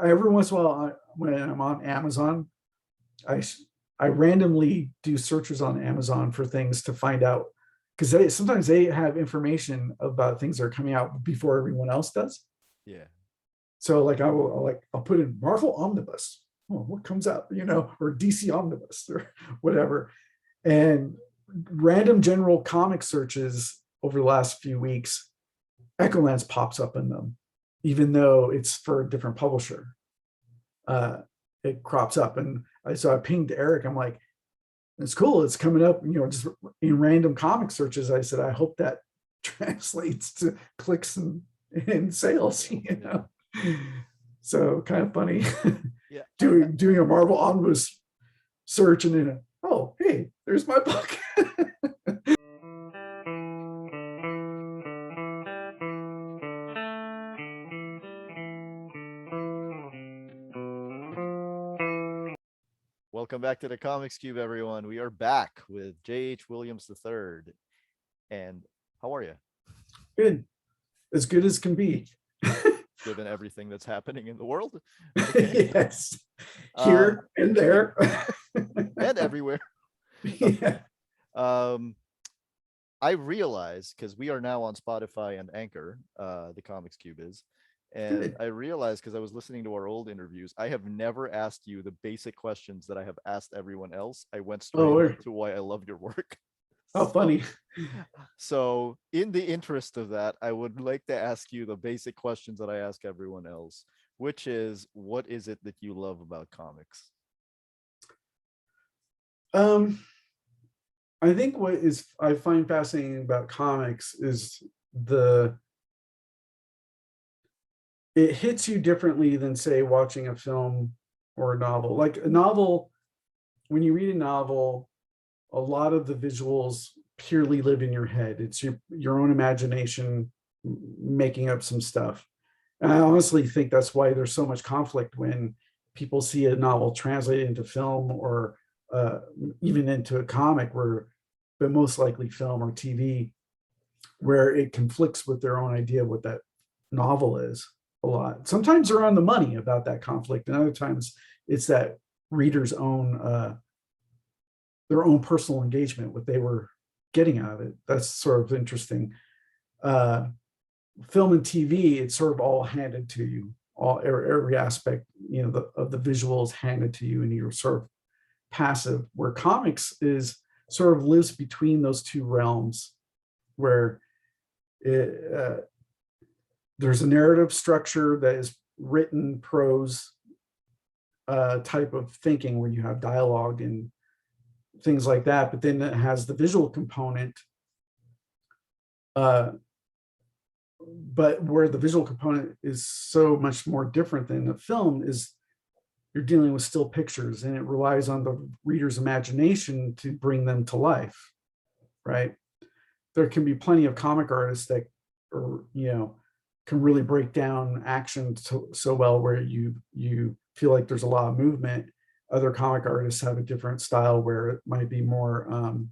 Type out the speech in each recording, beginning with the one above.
every once in a while, when I'm on Amazon, I I randomly do searches on Amazon for things to find out, because sometimes they have information about things that are coming out before everyone else does. Yeah. So like I'll put in Marvel Omnibus. Oh, what comes out, or DC Omnibus or whatever. And random general comic searches over the last few weeks, Echolands pops up in them, even though it's for a different publisher. It crops up, and so I pinged Eric. I'm like, it's cool. It's coming up, just in random comic searches. I said, I hope that translates to clicks and sales. So kind of funny. Yeah. doing a Marvel Omnibus search, and then, oh, hey, there's my book. Welcome back to the Comics Cube, everyone. We are back with J.H. Williams III. And how are you? Good. As good as can be. Given everything that's happening in the world? Okay. Yes. Here and there. And everywhere. Yeah. I realize, because we are now on Spotify and Anchor, the Comics Cube is, and Good. I realized, because I was listening to our old interviews, I have never asked you the basic questions that I have asked everyone else. I went straight to why I love your work. How funny. So in the interest of that, I would like to ask you the basic questions that I ask everyone else, which is, what is it that you love about comics? I think what I find fascinating about comics is it hits you differently than, say, watching a film or a novel. Like a novel, when you read a novel, a lot of the visuals purely live in your head. It's your own imagination making up some stuff. And I honestly think that's why there's so much conflict when people see a novel translated into film, or even into a comic, but most likely film or TV, where it conflicts with their own idea of what that novel is a lot. Sometimes they're on the money about that conflict, and other times it's that reader's own their own personal engagement, what they were getting out of it. That's sort of interesting. Film and TV, it's sort of all handed to you. Every aspect, of the visuals handed to you, and you're sort of passive. Where comics is sort of lives between those two realms, where there's a narrative structure that is written prose type of thinking, where you have dialogue and things like that, but then it has the visual component. But where the visual component is so much more different than the film is, you're dealing with still pictures, and it relies on the reader's imagination to bring them to life, right? There can be plenty of comic artists that can really break down action so well, where you feel like there's a lot of movement. Other comic artists have a different style, where it might be more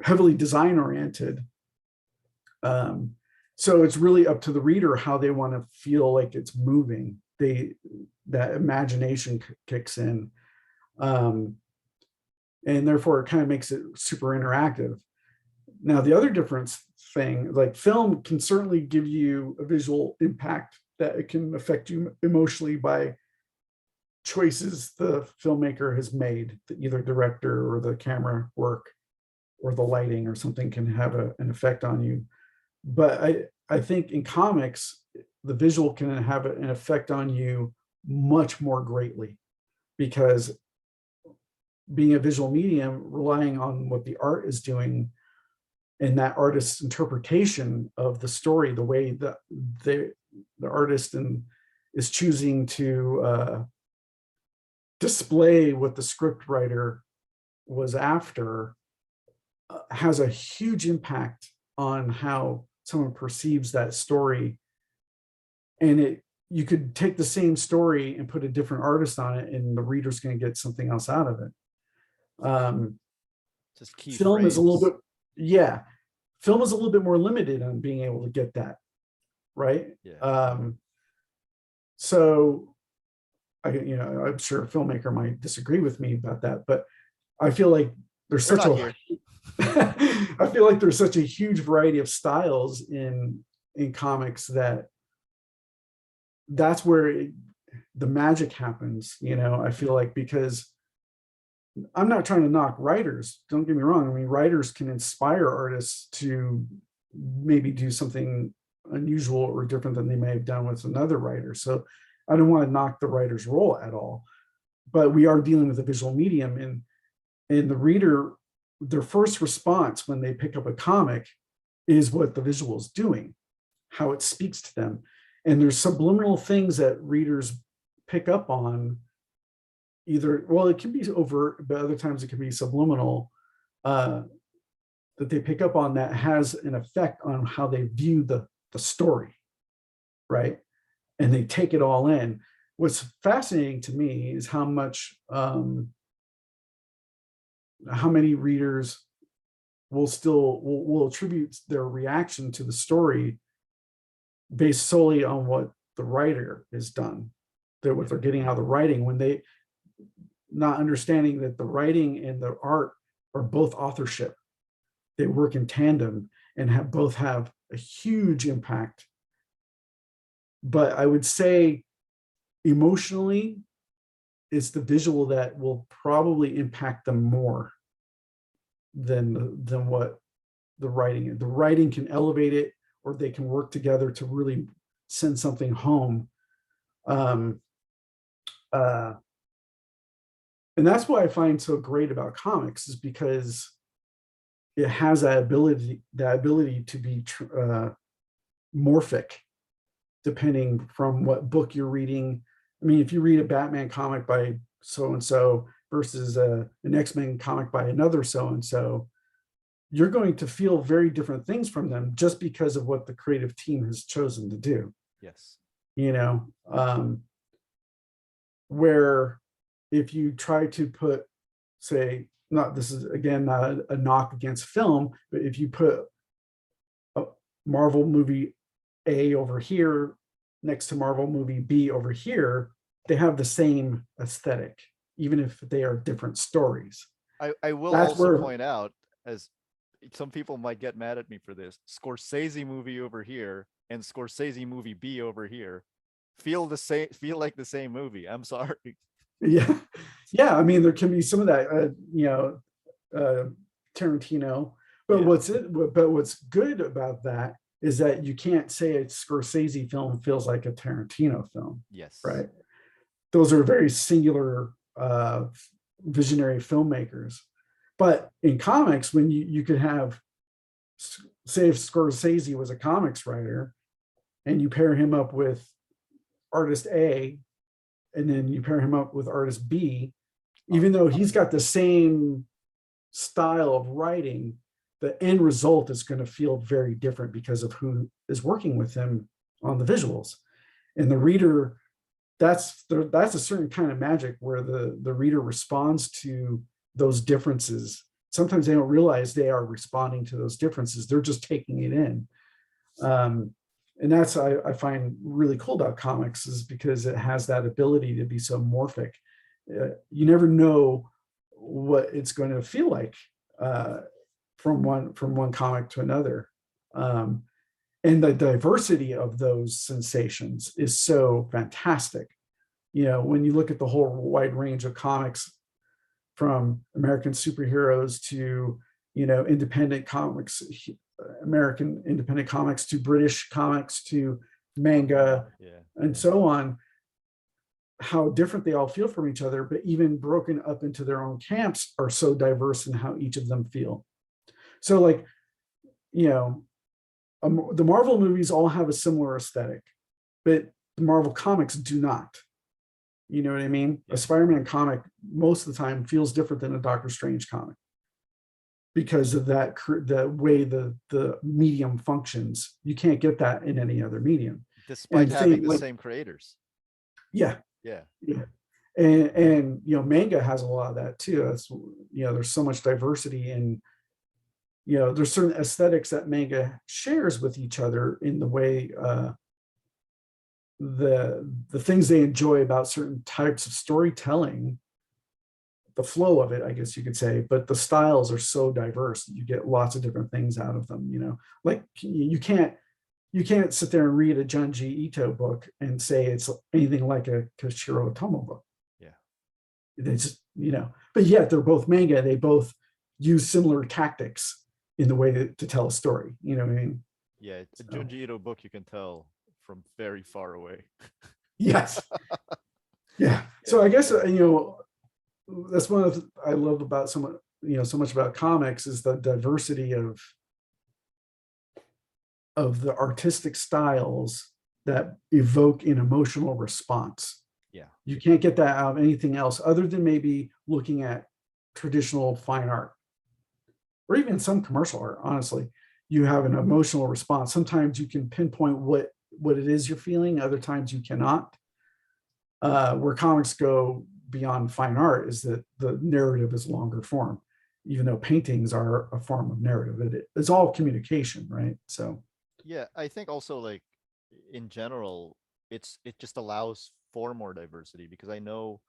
heavily design oriented. So it's really up to the reader how they want to feel like it's moving. That imagination kicks in, and therefore it kind of makes it super interactive. Now, the other difference thing, like film can certainly give you a visual impact that it can affect you emotionally by choices the filmmaker has made, either director or the camera work or the lighting or something can have an effect on you. But I think in comics, the visual can have an effect on you much more greatly, because being a visual medium, relying on what the art is doing and that artist's interpretation of the story, the way that the artist is choosing to display what the script writer was after, has a huge impact on how someone perceives that story. And you could take the same story and put a different artist on it, and the reader's going to get something else out of it. Just key film frames. is a little bit, film is a little bit more limited on being able to get that, right? Yeah. So I'm sure a filmmaker might disagree with me about that, but I feel like there's They're such not a here. I feel like there's such a huge variety of styles in comics that that's where the magic happens. I feel like, because I'm not trying to knock writers, don't get me wrong. I mean, writers can inspire artists to maybe do something unusual or different than they may have done with another writer. So I don't want to knock the writer's role at all, but we are dealing with a visual medium, and the reader, their first response when they pick up a comic is what the visual is doing, how it speaks to them. And there's subliminal things that readers pick up on, either, well, it can be overt, but other times it can be subliminal, uh, that they pick up on, that has an effect on how they view the story, right? And they take it all in. What's fascinating to me is how many readers will attribute their reaction to the story based solely on what the writer has done, what they're getting out of the writing, when they, not understanding that the writing and the art are both authorship. They work in tandem and both have a huge impact. But I would say emotionally, it's the visual that will probably impact them more than what the writing is. The writing can elevate it, or they can work together to really send something home. Um, uh, and that's what I find so great about comics, is because it has that ability to be morphic, depending from what book you're reading. I mean, if you read a Batman comic by so and so versus an X-Men comic by another so and so, you're going to feel very different things from them, just because of what the creative team has chosen to do. Yes. Where if you try to put, say, not, this is again not a knock against film, but if you put a Marvel movie A over here next to Marvel movie B over here, they have the same aesthetic, even if they are different stories. I will That's also where, point out, as some people might get mad at me for this, Scorsese movie over here and Scorsese movie B over here feel like the same movie. I'm sorry. yeah, yeah. I mean, there can be some of that, Tarantino. But Yeah. what's good about that is that you can't say a Scorsese film feels like a Tarantino film, Yes. right? Those are very singular, visionary filmmakers. But in comics, when you could have, say, if Scorsese was a comics writer, and you pair him up with artist A, and then you pair him up with artist B, even though he's got the same style of writing, the end result is going to feel very different because of who is working with him on the visuals. And the reader, that's a certain kind of magic, where the reader responds to those differences. Sometimes they don't realize they are responding to those differences. They're just taking it in. And that's, I find really cool about comics, is because it has that ability to be so morphic. You never know what it's going to feel like, from one comic to another. And the diversity of those sensations is so fantastic. When you look at the whole wide range of comics, from American superheroes to, independent comics, American independent comics, to British comics, to manga, Yeah. and so on, how different they all feel from each other, but even broken up into their own camps, are so diverse in how each of them feel. So, like, the Marvel movies all have a similar aesthetic, but the Marvel comics do not. You know what I mean? Yeah. A Spider-Man comic most of the time feels different than a Doctor Strange comic, because of the way the medium functions. You can't get that in any other medium. Despite And having same, the like, same creators. yeah, Yeah. yeah. And manga has a lot of that too. That's, there's so much diversity in, there's certain aesthetics that manga shares with each other, in the way, the things they enjoy about certain types of storytelling, the flow of it, I guess you could say, but the styles are so diverse. You get lots of different things out of them, like you can't sit there and read a Junji Ito book and say it's anything like a Koshiro Otomo book. Yeah. They just, but yet they're both manga. They both use similar tactics in the way to tell a story. You know what I mean? Yeah, a Junji Ito book you can tell from very far away. Yes. Yeah. So I guess, that's one of the, I love about so much about comics is the diversity of the artistic styles that evoke an emotional response. Yeah. You can't get that out of anything else other than maybe looking at traditional fine art or even some commercial art. Honestly, you have an emotional response. Sometimes you can pinpoint what it is you're feeling. Other times you cannot. Where comics go beyond fine art is that the narrative is longer form, even though paintings are a form of narrative. It's all communication, right? So yeah, I think also like in general, it just allows for more diversity because I know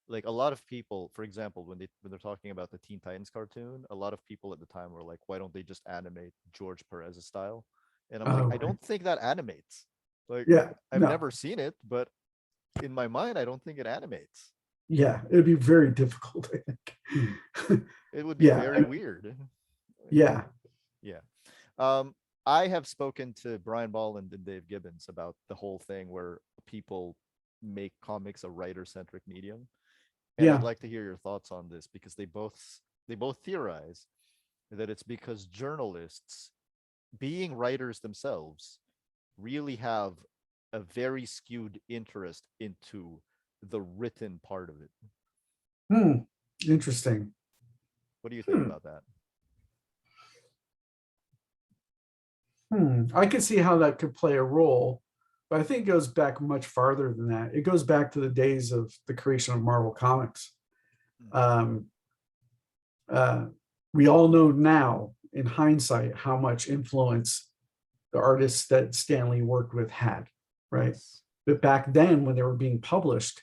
like a lot of people, for example, when they're talking about the Teen Titans cartoon, a lot of people at the time were like, why don't they just animate George Perez's style? And I'm like, I right. don't think that animates. Like Yeah, I've no, never seen it, but in my mind, I don't think it animates. yeah, it'd be very difficult, I think. It would be Yeah, very weird. yeah, Yeah. Um, I have spoken to Brian Bolland and Dave Gibbons about the whole thing where people make comics a writer-centric medium. And I'd yeah. like to hear your thoughts on this because they both theorize that it's because journalists, being writers themselves, really have a very skewed interest into the written part of it. Interesting. What do you think Hmm. about that? I can see how that could play a role, but I think it goes back much farther than that. It goes back to the days of the creation of Marvel Comics. Um, uh, we all know now, in hindsight, how much influence the artists that Stan Lee worked with had, right? Yes. But back then, when they were being published,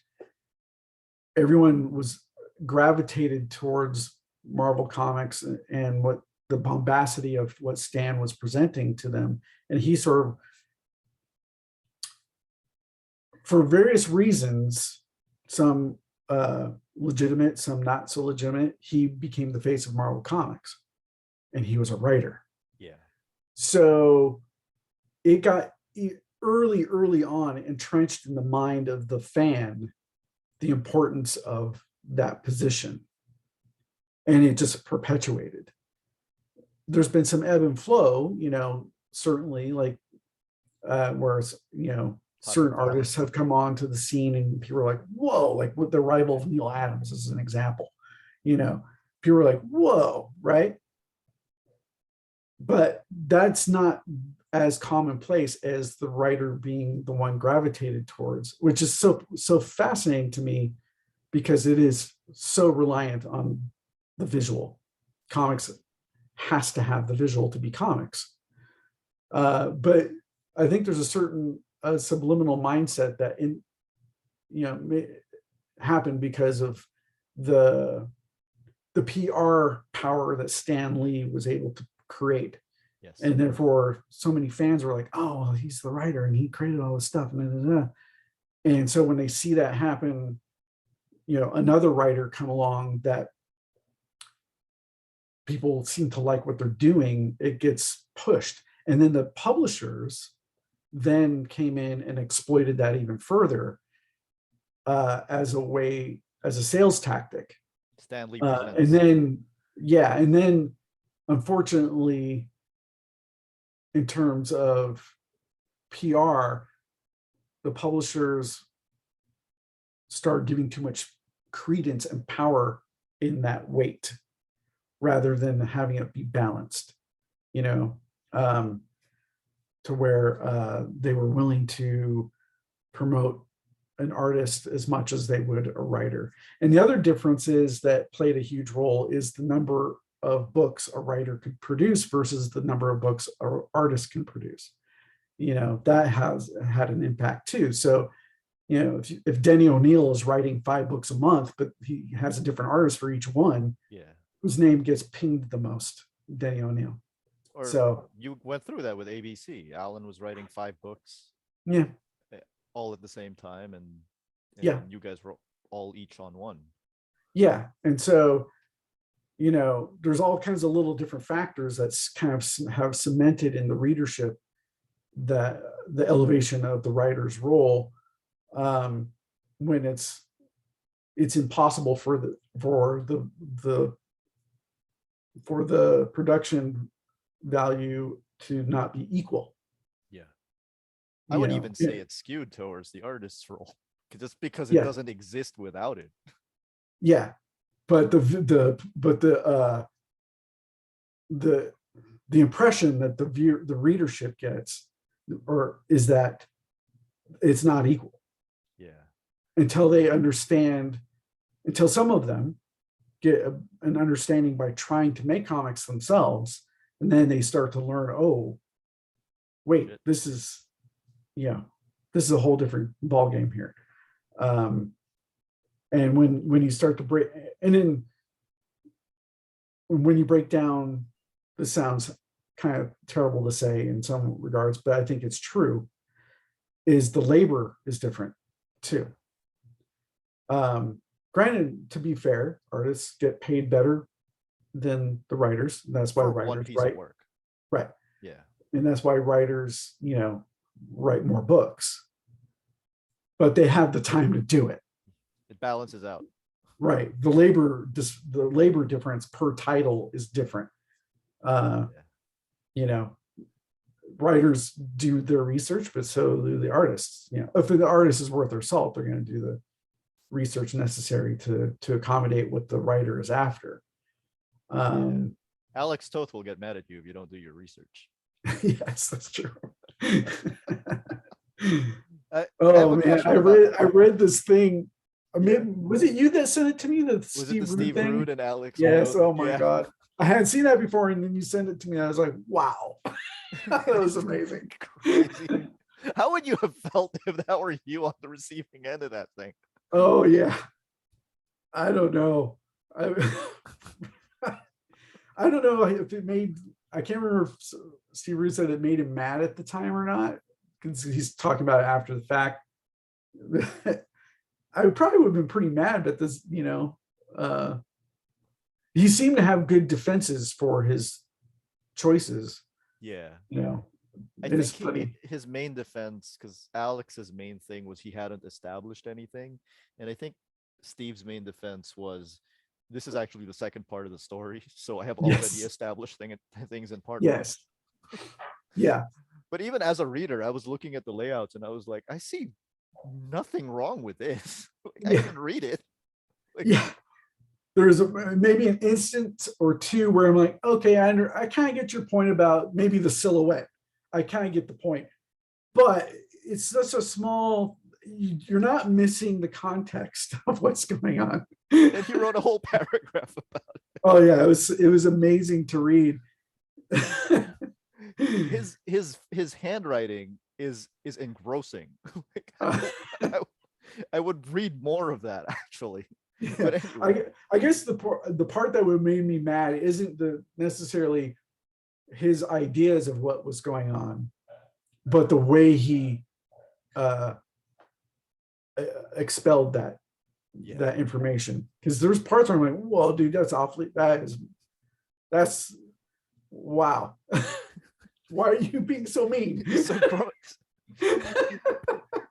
everyone was gravitated towards Marvel Comics and what the bombacity of what Stan was presenting to them. And he sort of, for various reasons, some legitimate, some not so legitimate, he became the face of Marvel Comics and he was a writer. Yeah. So it got early on entrenched in the mind of the fan, the importance of that position. And it just perpetuated. There's been some ebb and flow, certainly like whereas, certain artists have come onto the scene and people are like, whoa, like with the arrival of Neil Adams as an example, people are like, whoa, right? But that's not as commonplace as the writer being the one gravitated towards, which is so fascinating to me because it is so reliant on the visual. Comics has to have the visual to be comics. But I think there's a certain subliminal mindset that happened because of the PR power that Stan Lee was able to create. Yes. And therefore, so many fans were like, oh, well, he's the writer and he created all this stuff. And so when they see that happen, another writer come along that people seem to like what they're doing, it gets pushed. And then the publishers then came in and exploited that even further as a sales tactic. Stanley And then unfortunately, in terms of PR, the publishers start giving too much credence and power in that weight rather than having it be balanced, to where they were willing to promote an artist as much as they would a writer. And the other difference is that played a huge role is the number of books a writer could produce versus the number of books an artist can produce. that has had an impact too. So, if Denny O'Neil is writing 5 books a month, but he has a different artist for each one, Yeah. whose name gets pinged the most? Denny O'Neil. Or So, you went through that with ABC. Alan was writing 5 books yeah, all at the same time, and yeah, you guys were all each on one. yeah. And so, there's all kinds of little different factors that's kind of have cemented in the readership that the elevation of the writer's role, um, when it's impossible for the production value to not be equal. Yeah. I You would know, even say it's skewed towards the artist's role, just because it yeah, doesn't exist without it. yeah. But the impression that the readership gets, or is that it's not equal Yeah. until they understand, until some of them get an understanding by trying to make comics themselves, and then they start to learn, oh, wait, Shit. this is, this is a whole different ball game here. um and when you start to break, and then when you break down, this sounds kind of terrible to say in some regards, but I think it's true, is the labor is different too. Granted, to be fair, artists get paid better than the writers. That's why For one writers piece of write, work. right? Yeah. And that's why writers, write more books, but they have the time to do it. It balances out. Right. The labor difference per title is different. Uh, Yeah. you know, Writers do their research, but so do the artists. If the artist is worth their salt, they're going to do the research necessary to accommodate what the writer is after. Yeah. Um, Alex Toth will get mad at you if you don't do your research. yes, that's true. I have Oh a man, I question about read this thing. I yeah. mean, was it you that sent it to me? The Was it the Steve Rude Steve thing? Rude and Alex Yes. Toth? Oh my Yeah. God, I hadn't seen that before, and then you sent it to me. And I was like, wow, that was amazing. Crazy. How would you have felt if that were you on the receiving end of that thing? Oh yeah, I don't know. I, I don't know if it made. I can't remember if Steve Rude said it made him mad at the time or not, because he's talking about it after the fact. I probably would have been pretty mad, but this, he seemed to have good defenses for his choices. Yeah. You know, I it's think funny. his main defense, because Alex's main thing was he hadn't established anything. And I think Steve's main defense was this is actually the second part of the story. So I have already Yes. established things in part one. Yes. Yeah. But even as a reader, I was looking at the layouts and I was like, I see nothing wrong with this. Like, I Yeah. can read it. Like, Yeah. There's maybe an instant or two where I'm like, okay, I kind of get your point about maybe the silhouette. I kind of get the point, but it's such a small. You're not missing the context of what's going on. and he wrote a whole paragraph about Oh yeah, it was amazing to read. his handwriting is engrossing. Like, I would read more of that actually. Yeah, But anyway, I guess the part that would made me mad isn't the necessarily his ideas of what was going on, but the way he uh, expelled yeah. that information. Because there's parts where I'm like, well, dude, that's wow. Why are you being so mean? So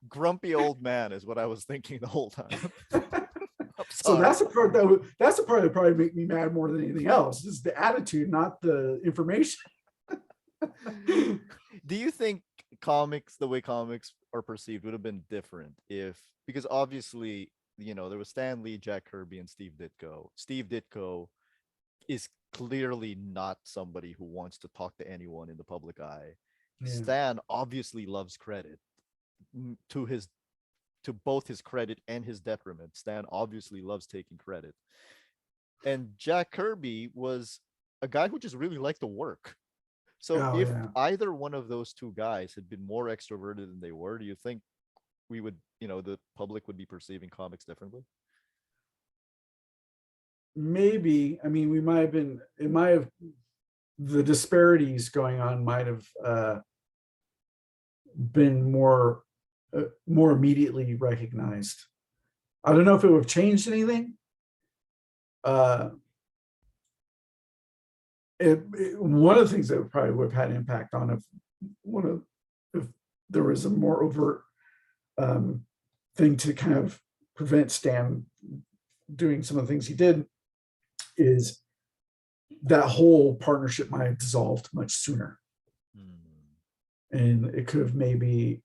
grumpy old man is what I was thinking the whole time. I'm So sorry. that's the part that probably make me mad more than anything else. Is the attitude, not the information. Do you think comics, the way comics are perceived, would have been different if, because obviously, there was Stan Lee, Jack Kirby, and Steve Ditko. Steve Ditko is clearly not somebody who wants to talk to anyone in the public eye. Yeah. Stan obviously loves credit to his to both his credit and his detriment. Stan obviously loves taking credit. And Jack Kirby was a guy who just really liked to work. So Oh if yeah. either one of those two guys had been more extroverted than they were, do you think we would, the public would be perceiving comics differently? Maybe. I mean, we might have been. It might have the disparities going on might have been more immediately recognized. I don't know if it would have changed anything. Uh, one of the things that would probably would have had an impact on if there was a more overt thing to kind of prevent Stan doing some of the things he did is that whole partnership might have dissolved much sooner. And it could have maybe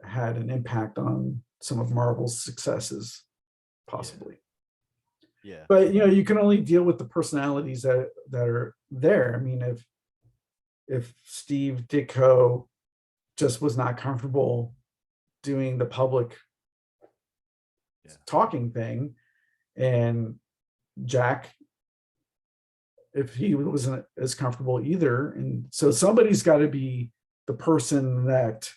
had an impact on some of Marvel's successes, possibly. Yeah. But you can only deal with the personalities that are there. I mean, if Steve Ditko just was not comfortable doing the public talking thing, and Jack, if he wasn't as comfortable either, and so somebody's got to be the person that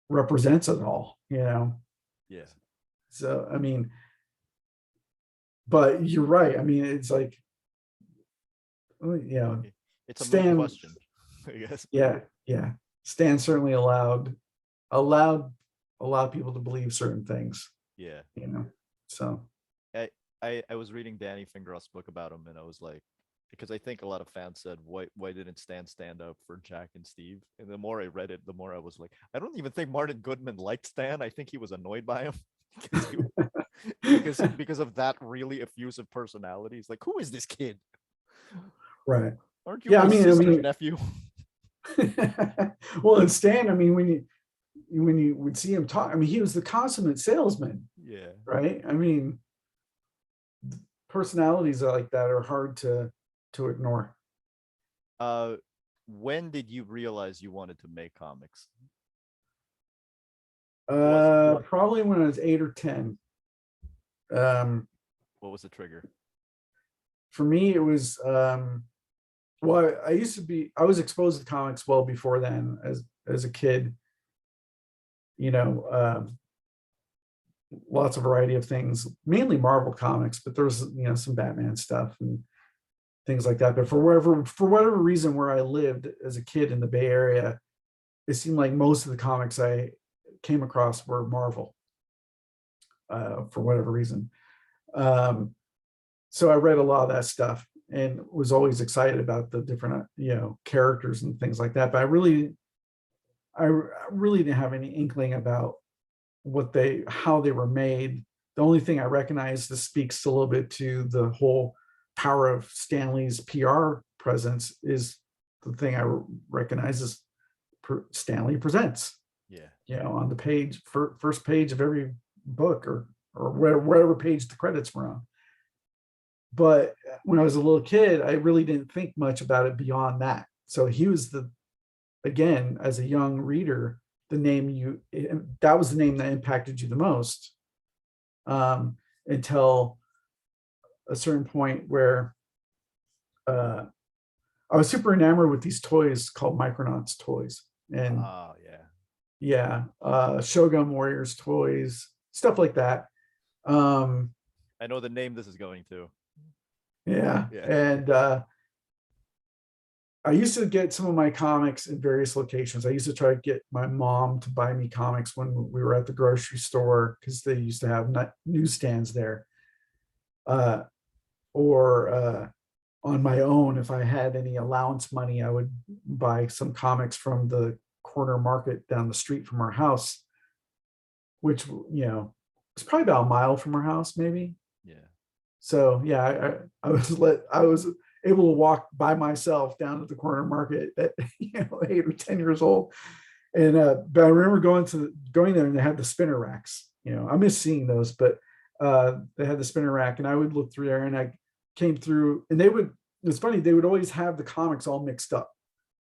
represents it all. Yeah. So I mean, but you're right. I mean, it's like, It's a moot Stan. question, I guess. Yeah. Stan certainly allowed a lot of people to believe certain things. Yeah. So I was reading Danny Fingeroth's book about him, and I was like, because I think a lot of fans said, why didn't Stan stand up for Jack and Steve? And the more I read it, the more I was like, I don't even think Martin Goodman liked Stan. I think he was annoyed by him because of that really effusive personality. He's like, who is this kid? Right. Aren't you my sister's nephew? Well, and Stan, I mean, when you would see him talk, I mean, he was the consummate salesman. Yeah. Right. I mean, personalities like that are hard to ignore. When did you realize you wanted to make comics? Probably when I was 8 or 10. What was the trigger? For me, it was well, I was exposed to comics well before then as a kid. Lots of variety of things, mainly Marvel comics, but there's some Batman stuff and things like that. But for whatever reason, where I lived as a kid in the Bay Area, it seemed like most of the comics I came across were Marvel. For whatever reason, so I read a lot of that stuff and was always excited about the different characters and things like that. But I really didn't have any inkling about how they were made. The only thing I recognize, this speaks a little bit to the whole power of Stan Lee's PR presence, is the thing I recognize is Stan Lee Presents. Yeah. On the page, first page of every book, or whatever page the credits were on. But when I was a little kid, I really didn't think much about it beyond that. So he was again, as a young reader, that was the name that impacted you the most, until a certain point where I was super enamored with these toys called Micronauts toys, and Shogun Warriors toys, stuff like that. I know the name this is going to. And I used to get some of my comics in various locations. I used to try to get my mom to buy me comics when we were at the grocery store, because they used to have newsstands there. Or on my own, if I had any allowance money, I would buy some comics from the corner market down the street from our house, which it's probably about a mile from our house, maybe. So I was able to walk by myself down to the corner market at 8 or 10 years old. And but I remember going there, and they had the spinner racks. I miss seeing those, but they had the spinner rack, and I would look through there, and I came through, and it's funny, they would always have the comics all mixed up.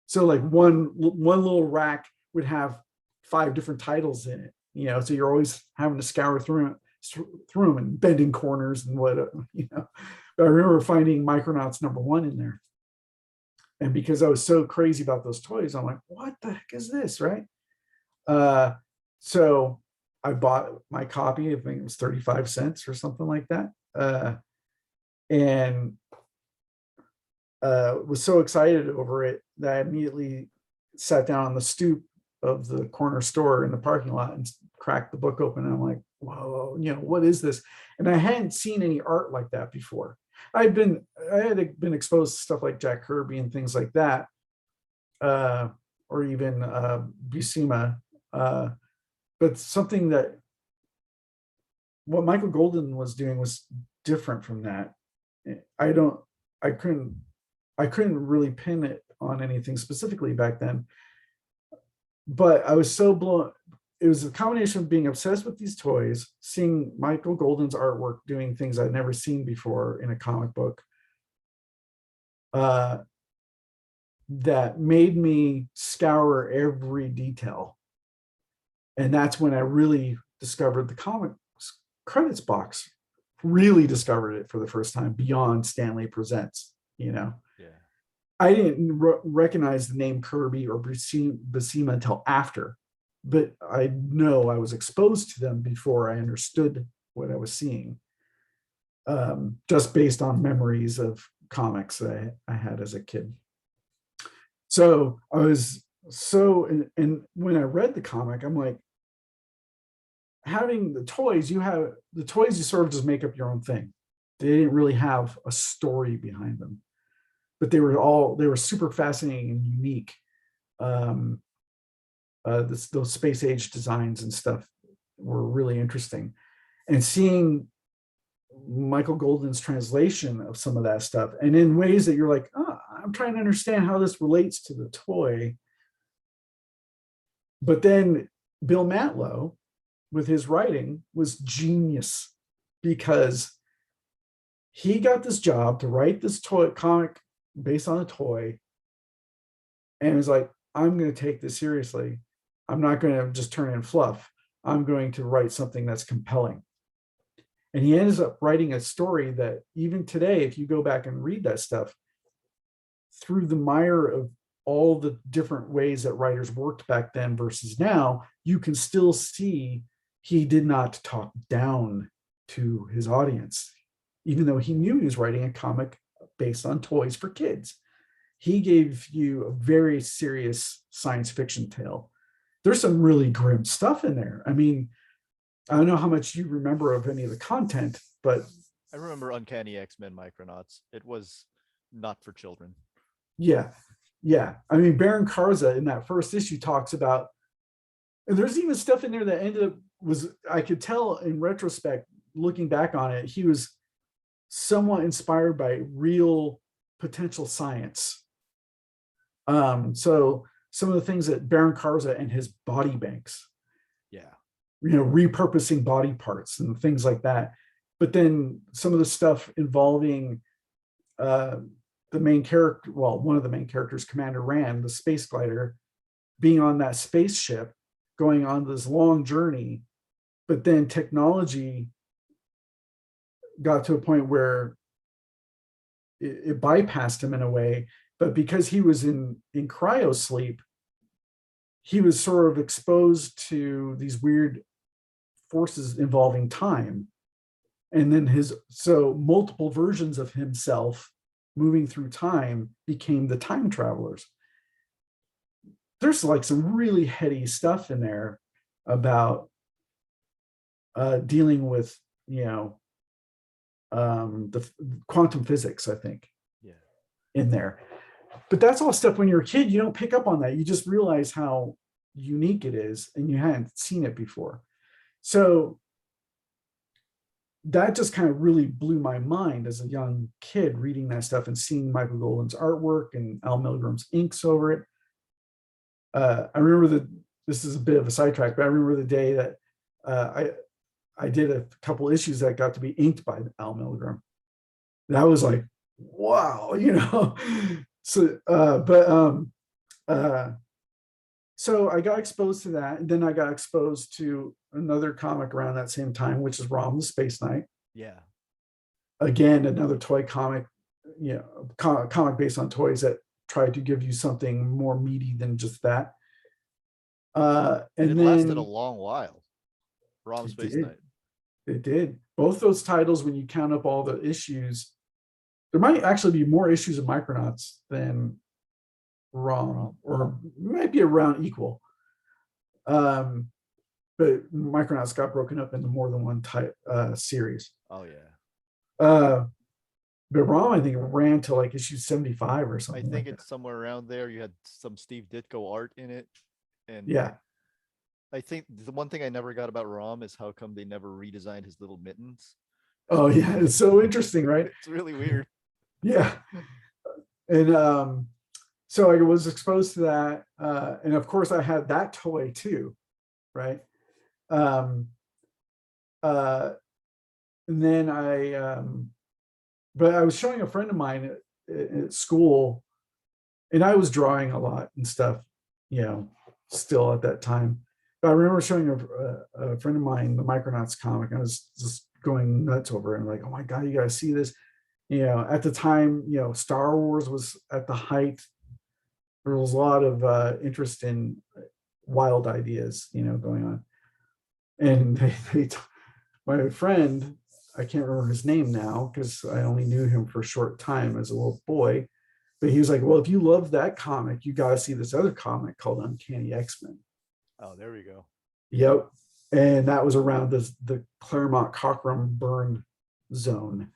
So like one little rack would have 5 different titles in it, so you're always having to scour through them and bending corners and what. But I remember finding Micronauts #1 in there, And because I was so crazy about those toys, I'm like, what the heck is this, right? So I bought my copy. I think it was 35 cents or something like that. And was so excited over it that I immediately sat down on the stoop of the corner store in the parking lot and cracked the book open. And I'm like, whoa, what is this? And I hadn't seen any art like that before. I had been exposed to stuff like Jack Kirby and things like that, or even Buscema, but something that what Michael Golden was doing was different from that. I couldn't really pin it on anything specifically back then, but I was so blown. It was a combination of being obsessed with these toys, seeing Michael Golden's artwork doing things I'd never seen before in a comic book, that made me scour every detail. And that's when I really discovered the comics credits box, really discovered it for the first time beyond Stanley Presents, Yeah. I didn't recognize the name Kirby or Buscema until after, but I know I was exposed to them before I understood what I was seeing, just based on memories of comics that I had as a kid. So I was and when I read the comic, I'm like, having the toys, you sort of just make up your own thing. They didn't really have a story behind them, but they were super fascinating and unique. Those space age designs and stuff were really interesting, and seeing Michael Golden's translation of some of that stuff, and in ways that you're like, oh, I'm trying to understand how this relates to the toy. But then Bill Mantlo, with his writing, was genius, because he got this job to write this toy comic based on a toy, and was like, I'm going to take this seriously. I'm not going to just turn in fluff. I'm going to write something that's compelling. And he ends up writing a story that even today, if you go back and read that stuff, through the mire of all the different ways that writers worked back then versus now, you can still see he did not talk down to his audience, even though he knew he was writing a comic based on toys for kids. He gave you a very serious science fiction tale. There's some really grim stuff in there. I mean, I don't know how much you remember of any of the content, but I remember Uncanny X-Men Micronauts. It was not for children. yeah. I mean, Baron Karza in that first issue talks about, and there's even stuff in there that ended up I could tell in retrospect, looking back on it, he was somewhat inspired by real potential science. So some of the things that Baron Karza and his body banks, repurposing body parts and things like that. But then some of the stuff involving the main character, one of the main characters, Commander Rand, the space glider, being on that spaceship, going on this long journey, but then technology got to a point where it bypassed him in a way. But because he was in cryo sleep, he was sort of exposed to these weird forces involving time. And then so multiple versions of himself moving through time became the time travelers. There's like some really heady stuff in there about dealing with, the quantum physics, I think, in there. But that's all stuff when you're a kid, you don't pick up on that. You just realize how unique it is, and you hadn't seen it before. So that just kind of really blew my mind as a young kid, reading that stuff and seeing Michael Golden's artwork and Al Milgram's inks over it. I remember this is a bit of a sidetrack, but I remember the day that I did a couple issues that got to be inked by Al Milgram. That was like, wow, So, so I got exposed to that, and then I got exposed to another comic around that same time, which is Rom the Space Knight. Yeah. Again, another toy comic, comic based on toys that tried to give you something more meaty than just that. And And it lasted a then long while. Rom it Space did. Knight. It did. Both those titles, when you count up all the issues, there might actually be more issues of Micronauts than ROM, or might be around equal. But Micronauts got broken up into more than one type series. Oh yeah. But ROM, I think, ran to like issue 75 or I something think like it's that. somewhere around there. You had some Steve Ditko art in it. And Yeah. I think the one thing I never got about Rom is how come they never redesigned his little mittens. Oh yeah. It's so interesting, right? It's really weird. Yeah. And so I was exposed to that. And of course I had that toy too, right? Um and then but I was showing a friend of mine at school, and I was drawing a lot and stuff, still at that time. But I remember showing a friend of mine the Micronauts comic. I was just going nuts over it. And like, oh my God, you gotta see this. At the time, Star Wars was at the height. There was a lot of interest in wild ideas, going on. And my friend, I can't remember his name now because I only knew him for a short time as a little boy, but he was like, well, if you love that comic, you got to see this other comic called Uncanny X-Men. Oh, there we go. Yep. And that was around the Claremont Cockrum burn zone.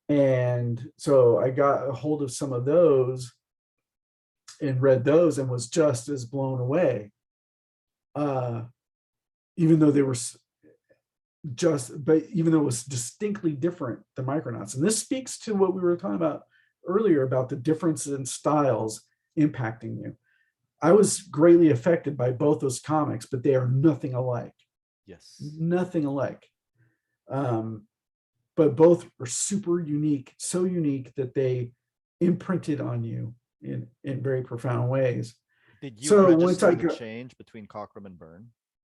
And so I got a hold of some of those and read those and was just as blown away. Even though they were even though it was distinctly different than Micronauts. And this speaks to what we were talking about earlier about the differences in styles impacting you. I was greatly affected by both those comics, but they are nothing alike. Yes. Nothing alike. But both are super unique, so unique that they imprinted on you in very profound ways. Did you register the change between Cockrum and Byrne?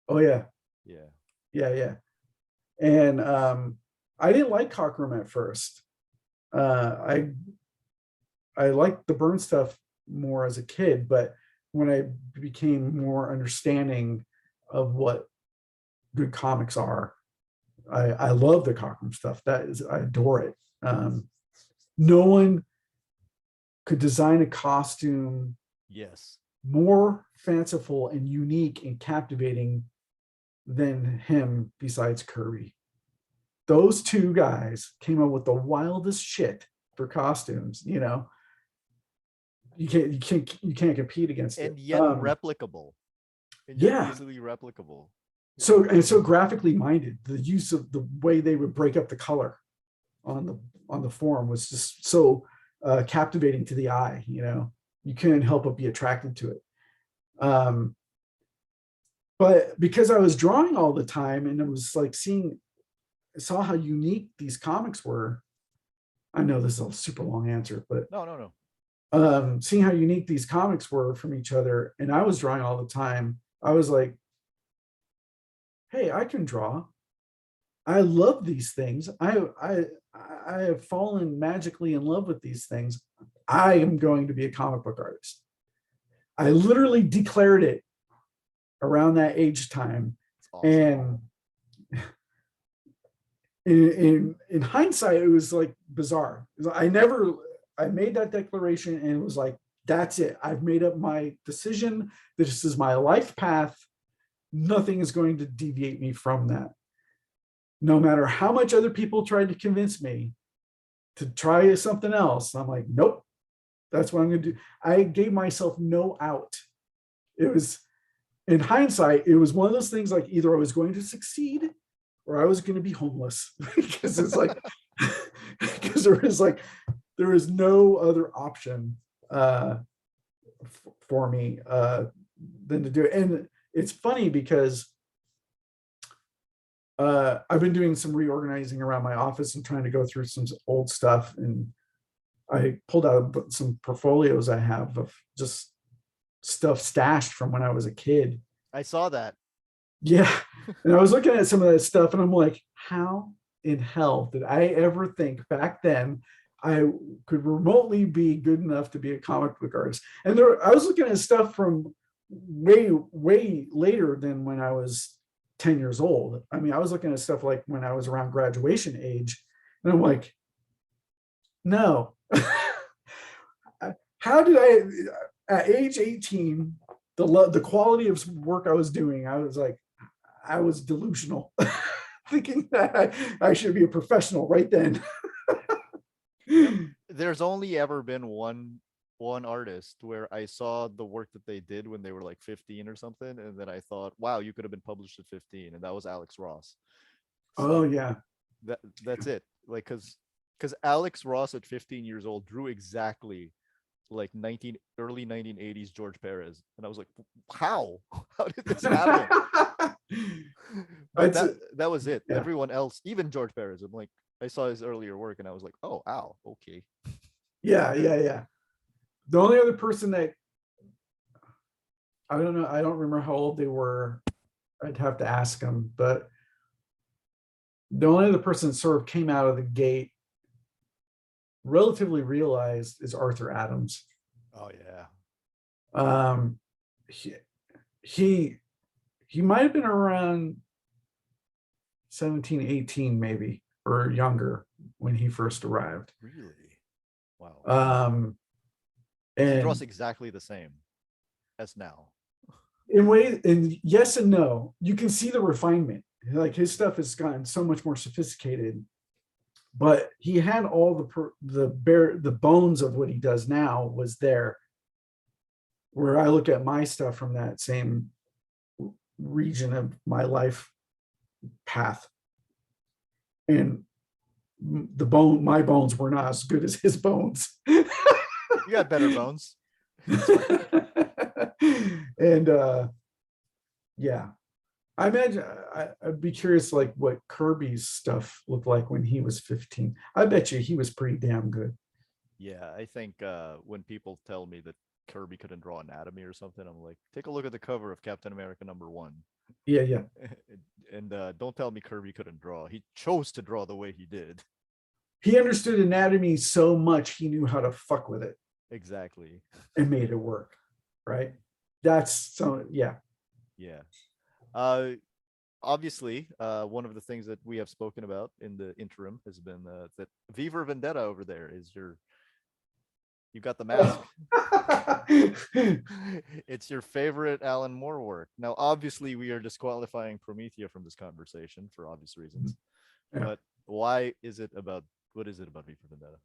Oh yeah. Yeah. Yeah. And I didn't like Cockrum at first. I liked the Byrne stuff more as a kid, but when I became more understanding of what good comics are, I love the Cockrum stuff. I adore it. No one could design a costume more fanciful and unique and captivating than him besides Kirby. Those two guys came up with the wildest shit for costumes, You can't compete against it. And yet replicable. And yet easily replicable. So graphically minded. The use of the way they would break up the color on the form was just so captivating to the eye. You couldn't help but be attracted to it. But because I was drawing all the time and it was like saw how unique these comics were. I know this is a super long answer, but no. Seeing how unique these comics were from each other, and I was drawing all the time, I was like, hey, I can draw. I love these things. I have fallen magically in love with these things. I am going to be a comic book artist. I literally declared it around that age time. Awesome. And in hindsight, it was like bizarre. I made that declaration and it was like, that's it. I've made up my decision. This is my life path. Nothing is going to deviate me from that. No matter how much other people tried to convince me to try something else, I'm like, nope, that's what I'm going to do. I gave myself no out. It was, in hindsight, it was one of those things like either I was going to succeed or I was going to be homeless because it's like, because there was no other option for me than to do it. And it's funny because I've been doing some reorganizing around my office and trying to go through some old stuff. And I pulled out some portfolios I have of just stuff stashed from when I was a kid. I saw that. Yeah. And I was looking at some of that stuff and I'm like, how in hell did I ever think back then I could remotely be good enough to be a comic book artist. And there, I was looking at stuff from way later than when I was 10 years old. I mean, I was looking at stuff like when I was around graduation age, and I'm like, no. How did I, at age 18, the quality of work I was doing, I was like, I was delusional, thinking that I should be a professional right then. Yep. There's only ever been one artist where I saw the work that they did when they were like 15 or something, and then I thought, wow, you could have been published at 15, and that was Alex Ross. Oh So yeah. that's it. Like, because Alex Ross at 15 years old drew exactly like early 1980s George Perez, and I was like, how? How did this happen? But It's that was it. yeah. Everyone else, even George Perez, I'm like, I saw his earlier work, and I was like, oh, ow, okay. Yeah. The only other person that I don't know, I don't remember how old they were. I'd have to ask them, but the only other person that sort of came out of the gate relatively realized is Arthur Adams. Oh yeah. Um, he he, he might have been around 17, 18 maybe, or younger when he first arrived. Really? Wow. He draws And exactly the same as now. in ways, and yes and no, you can see the refinement. Like his stuff has gotten so much more sophisticated, but he had all the bones of what he does now was there. Where I look at my stuff from that same region of my life path, and my bones were not as good as his bones. You got better bones. And yeah, I imagine I'd be curious like what Kirby's stuff looked like when he was 15. I bet you he was pretty damn good. Yeah, I think when people tell me that Kirby couldn't draw anatomy or something, I'm like, take a look at the cover of Captain America #1. Yeah. And don't tell me Kirby couldn't draw. He chose to draw the way he did. He understood anatomy so much he knew how to fuck with it Exactly. and made it work. Right. That's so yeah. Yeah. Obviously, one of the things that we have spoken about in the interim has been that Viva Vendetta over there is you got the mask. It's your favorite Alan Moore work. Now, obviously, we are disqualifying Promethea from this conversation for obvious reasons. Yeah. But what is it about Viva Vendetta?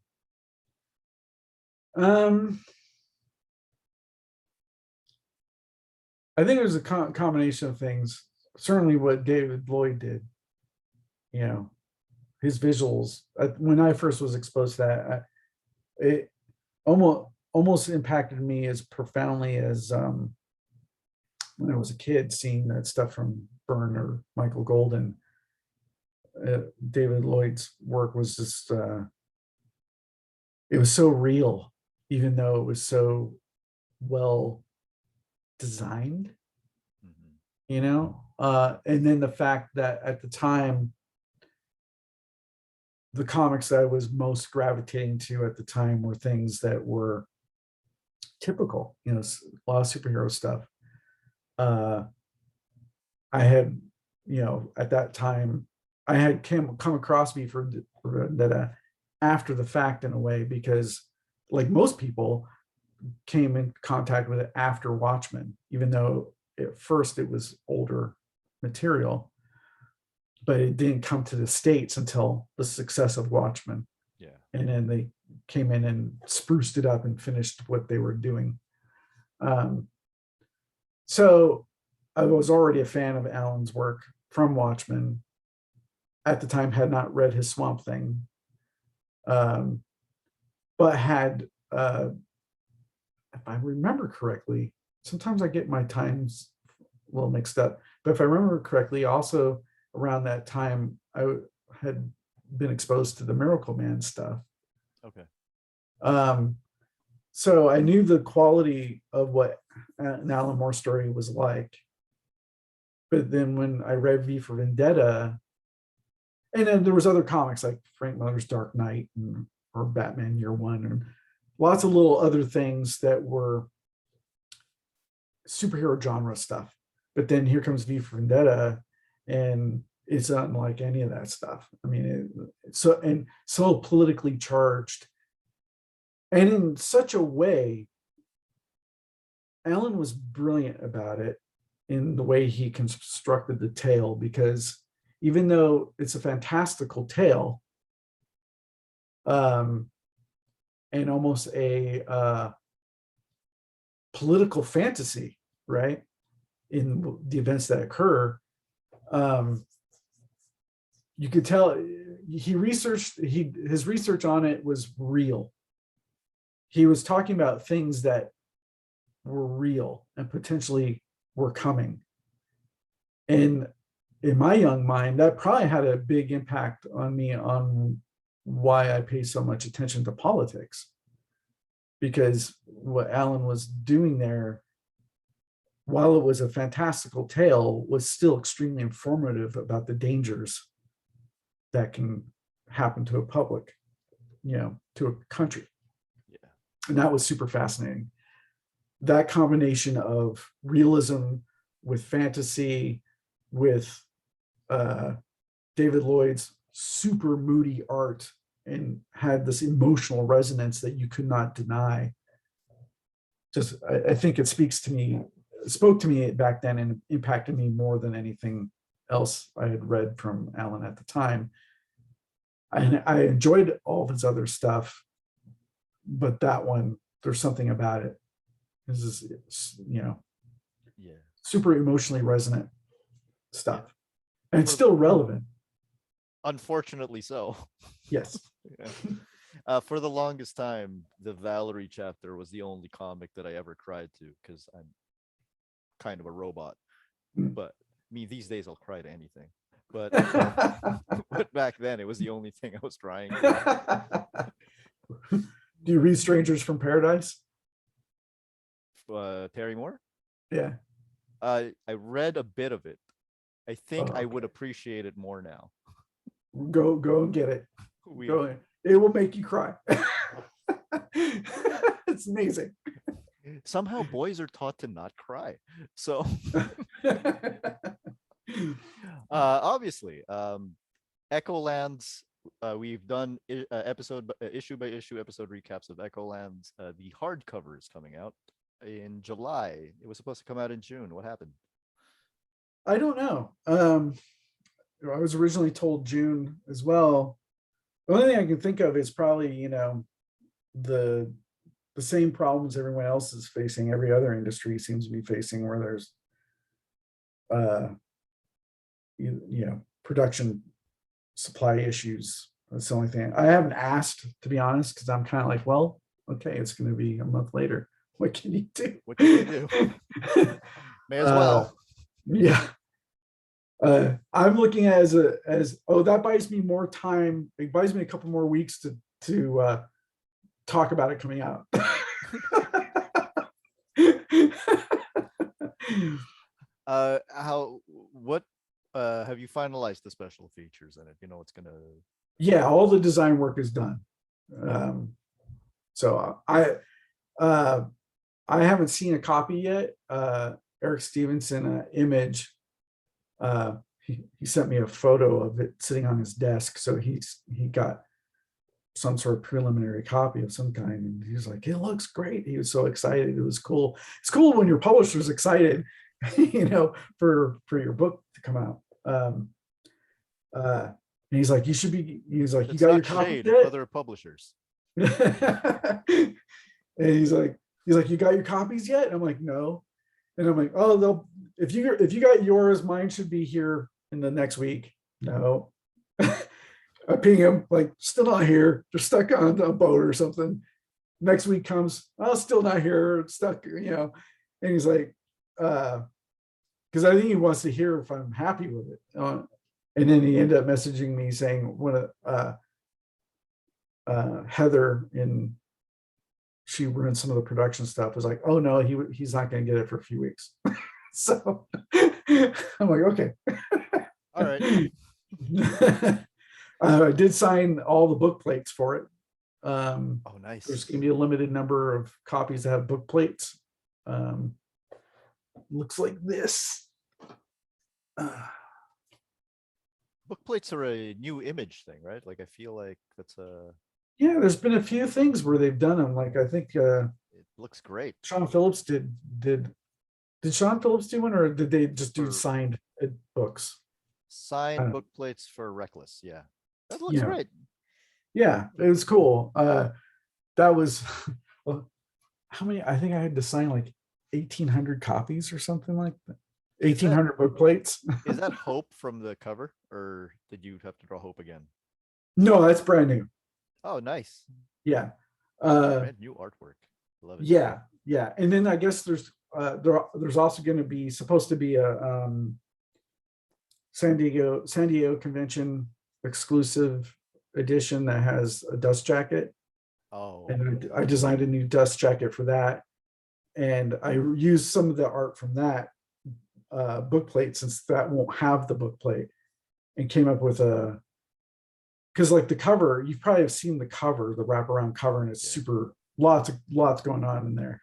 I think it was a combination of things. Certainly what David Lloyd did, his visuals. When I first was exposed to that, it almost impacted me as profoundly as when I was a kid, seeing that stuff from Byrne or Michael Golden. David Lloyd's work was just, it was so real, even though it was so well designed, and then the fact that at the time, the comics that I was most gravitating to at the time were things that were typical, a lot of superhero stuff. I had, at that time, I had come across me for that after the fact in a way, because like most people came in contact with it after Watchmen, even though at first it was older material, but it didn't come to the States until the success of Watchmen. Yeah. And then they came in and spruced it up and finished what they were doing. So I was already a fan of Alan's work from Watchmen. At the time, had not read his Swamp Thing, but had, if I remember correctly, sometimes I get my times a little mixed up, but if I remember correctly, also around that time, I had been exposed to the Miracle Man stuff. Okay. So I knew the quality of what an Alan Moore story was like. But then when I read V for Vendetta, and then there was other comics like Frank Miller's Dark Knight and or Batman Year One, and lots of little other things that were superhero genre stuff. But then here comes V for Vendetta, and it's unlike any of that stuff. I mean, so politically charged, and in such a way, Alan was brilliant about it in the way he constructed the tale, because even though it's a fantastical tale, and almost a political fantasy, right, in the events that occur, you could tell his research on it was real. He was talking about things that were real and potentially were coming. And in my young mind, that probably had a big impact on me on why I pay so much attention to politics, because what Alan was doing there, while it was a fantastical tale, was still extremely informative about the dangers that can happen to a public, to a country. Yeah. And that was super fascinating. That combination of realism with fantasy, with David Lloyd's super moody art, and had this emotional resonance that you could not deny. Just, I think it spoke to me back then and impacted me more than anything else I had read from Alan at the time. And I enjoyed all of his other stuff, but that one, there's something about it. This is, Yeah. super emotionally resonant stuff. And it's still relevant. Unfortunately so. Yes. Yeah. For the longest time, the Valerie chapter was the only comic that I ever cried to, because I'm kind of a robot. But these days I'll cry to anything. But but back then it was the only thing I was crying to. Do you read Strangers from Paradise? Terry Moore? Yeah. I read a bit of it. I think I would Okay. appreciate it more now. Go and get it. Go in. It will make you cry. It's amazing. Somehow boys are taught to not cry. So obviously, Echolands, we've done issue by issue episode recaps of Echolands. The hardcover is coming out in July. It was supposed to come out in June. What happened? I don't know. I was originally told June as well. The only thing I can think of is probably, the same problems everyone else is facing, every other industry seems to be facing, where there's production supply issues. That's the only thing. I haven't asked, to be honest, because I'm kind of like, well, okay, it's going to be a month later. What can you do? What can you do? May as well. Yeah. I'm looking at as that buys me more time. It buys me a couple more weeks to talk about it coming out. What have you finalized the special features in it? You know it's gonna. Yeah, all the design work is done. So I haven't seen a copy yet. Eric Stevenson, Image, he sent me a photo of it sitting on his desk. So he got some sort of preliminary copy of some kind, and he was like, it looks great. He was so excited. It was cool. It's cool when your publisher's excited, for your book to come out. And he's like, he's like, you got your copy yet? Other publishers. And he's like, you got your copies yet? And I'm like, no. And I'm like, oh, if you got yours, mine should be here in the next week. No. I ping him, like, still not here. They're stuck on a boat or something. Next week comes, still not here. It's stuck, And he's like, because I think he wants to hear if I'm happy with it. And then he ended up messaging me saying, when Heather, she ruined some of the production stuff, was like, oh no, he's not going to get it for a few weeks. So I'm like, okay. All right. I did sign all the book plates for it. Oh, nice. There's going to be a limited number of copies that have book plates. Um, looks like this. Book plates are a new image thing, right? Like I feel like that's a Yeah, there's been a few things where they've done them. Like I think it looks great Sean Phillips did Sean Phillips do one, or did they just do for signed books? I signed don't know. book plates for Reckless. Yeah. That looks Yeah, great. yeah, it was cool. That was well, how many? I think I had to sign like 1,800 copies or something like that. Is that 1,800 book plates. is that Hope from the cover, or did you have to draw Hope again? No, that's brand new. Oh, nice. Yeah. Uh, Brand new artwork. Love it. yeah, yeah. And then I guess there's also going to be supposed to be a San Diego convention exclusive edition that has a dust jacket, Oh, and I designed a new dust jacket for that, and I used some of the art from that book plate, since that won't have the book plate, and came up with a, because like the cover, you probably have seen the cover, the wraparound cover, and it's yeah. super lots going on in there.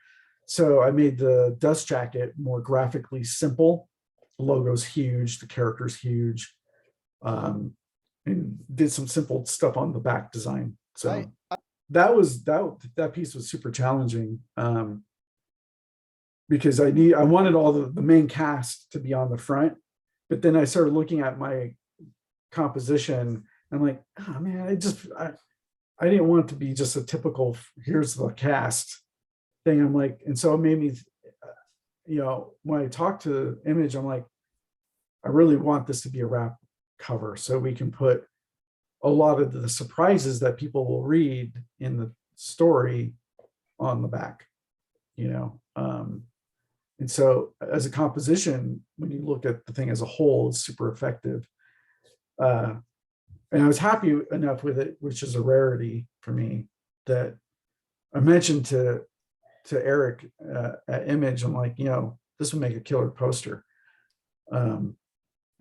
So I made the dust jacket more graphically simple. The logo's huge, the character's huge, and did some simple stuff on the back design. I So that piece was super challenging, because I wanted all the main cast to be on the front, but then I started looking at my composition. I'm like, oh man, I didn't want it to be just a typical here's the cast thing. I'm like, and so it made me, when I talked to Image, I'm like, I really want this to be a wrap cover so we can put a lot of the surprises that people will read in the story on the back, you know. And so as a composition, when you look at the thing as a whole, it's super effective. And I was happy enough with it, which is a rarity for me, that I mentioned to Eric at Image, I'm like, this would make a killer poster. And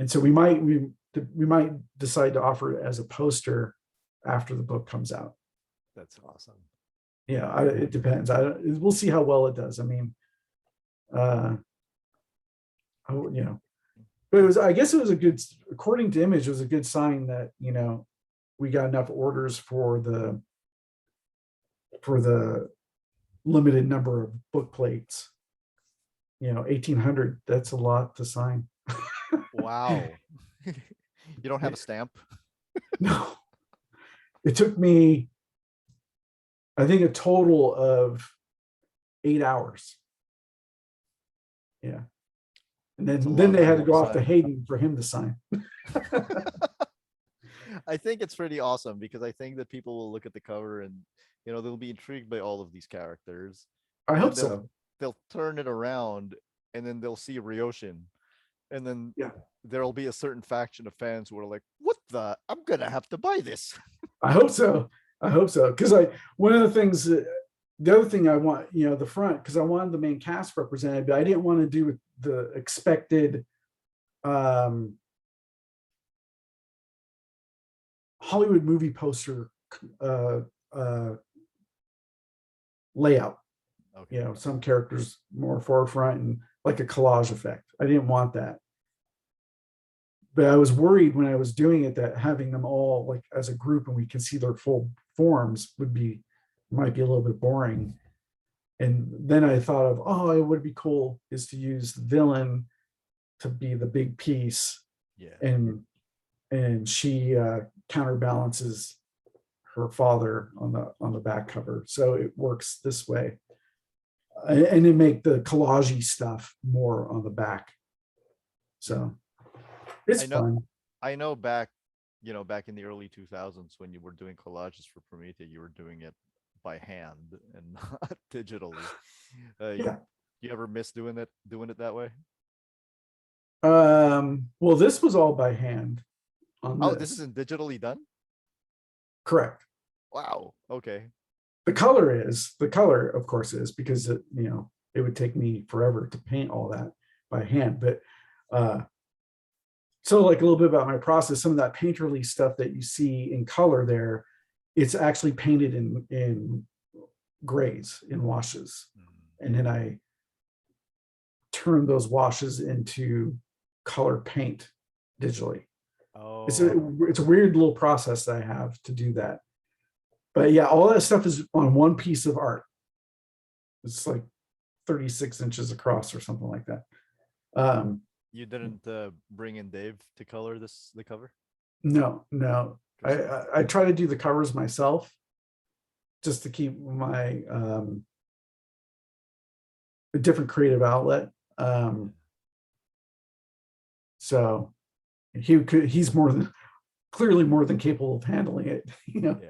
so we might decide to offer it as a poster after the book comes out. That's awesome. Yeah, it depends. We'll see how well it does. I mean, but I guess it was a good, according to Image, it was a good sign that, we got enough orders for the limited number of book plates. 1,800, that's a lot to sign. Wow. You don't have a stamp? No, it took me, I think, a total of 8 hours. Yeah. And then they had to go off to Hayden for him to sign. I think it's pretty awesome because I think that people will look at the cover and they'll be intrigued by all of these characters. I And hope then so. they'll turn it around and then they'll see Ryoshin. And then Yeah, there'll be a certain faction of fans who are like, what the? I'm gonna have to buy this. I hope so. I hope so. Because one of the things, the other thing I want, the front, because I wanted the main cast represented, but I didn't want to do the expected Hollywood movie poster layout. Okay. Some characters more forefront and like a collage effect. I didn't want that. But I was worried when I was doing it that having them all like as a group and we can see their full forms might be a little bit boring. And then I thought of, it would be cool is to use the villain to be the big piece. Yeah. And she counterbalances her father on the back cover. So it works this way. And then make the collage stuff more on the back. So it's fun. I know back in the early 2000s when you were doing collages for Prometheus, you were doing it by hand and not digitally. Yeah. You ever miss doing it that way? Well, this was all by hand on Oh, this. this isn't digitally done? Correct. Wow. Okay. The color, of course, is because it would take me forever to paint all that by hand. But so like a little bit about my process, some of that painterly stuff that you see in color there it's actually painted in grays, in washes. And then I turn those washes into color paint digitally. It's a Oh, it's a weird little process that I have to do that. But yeah, all that stuff is on one piece of art. It's like 36 inches across or something like that. you didn't bring in Dave to color the cover? No, no. I try to do the covers myself just to keep my a different creative outlet. So he's clearly more than capable of handling it, you know.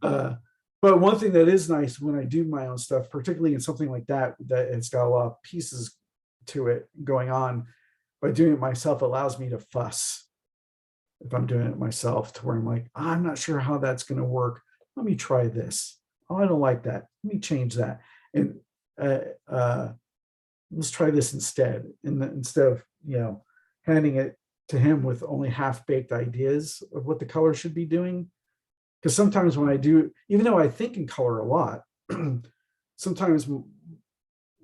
Yeah. But one thing that is nice when I do my own stuff, particularly in something like that it's got a lot of pieces to it going on, by doing it myself allows me to fuss if I'm doing it myself, to where I'm like, I'm not sure how that's going to work. Let me try this. Oh, I don't like that. Let me change that. And uh, uh, let's try this instead. And instead of, handing it to him with only half-baked ideas of what the color should be doing. Because sometimes when I do, even though I think in color a lot, sometimes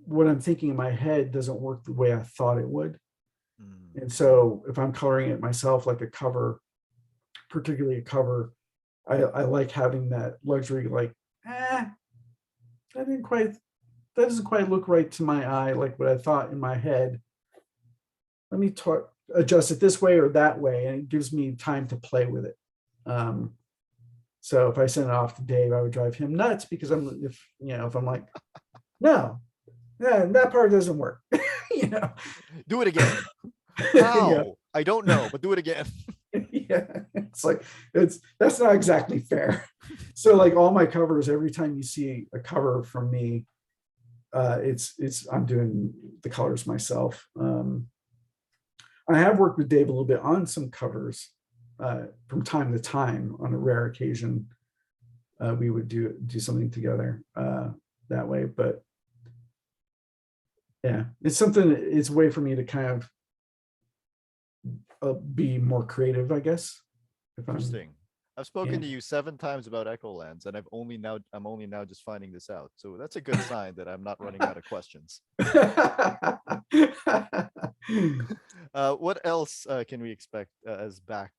what I'm thinking in my head doesn't work the way I thought it would. And so if I'm coloring it myself, like a cover, particularly a cover, I like having that luxury, like, that doesn't quite look right to my eye, like what I thought in my head. Let me adjust it this way or that way, and it gives me time to play with it. So if I send it off to Dave, I would drive him nuts, because if I'm like, no, that part doesn't work, Do it again. yeah, How? I don't know, but do it again. yeah. It's like that's not exactly fair. So like all my covers, every time you see a cover from me, it's I'm doing the colors myself. I have worked with Dave a little bit on some covers from time to time. On a rare occasion, we would do something together that way. But yeah, it's something. It's a way for me to kind of be more creative, I guess. If I'm, Interesting. I've spoken to you 7 times about Echolands, and I'm only now just finding this out. So that's a good sign that I'm not running out of questions. What else can we expect as back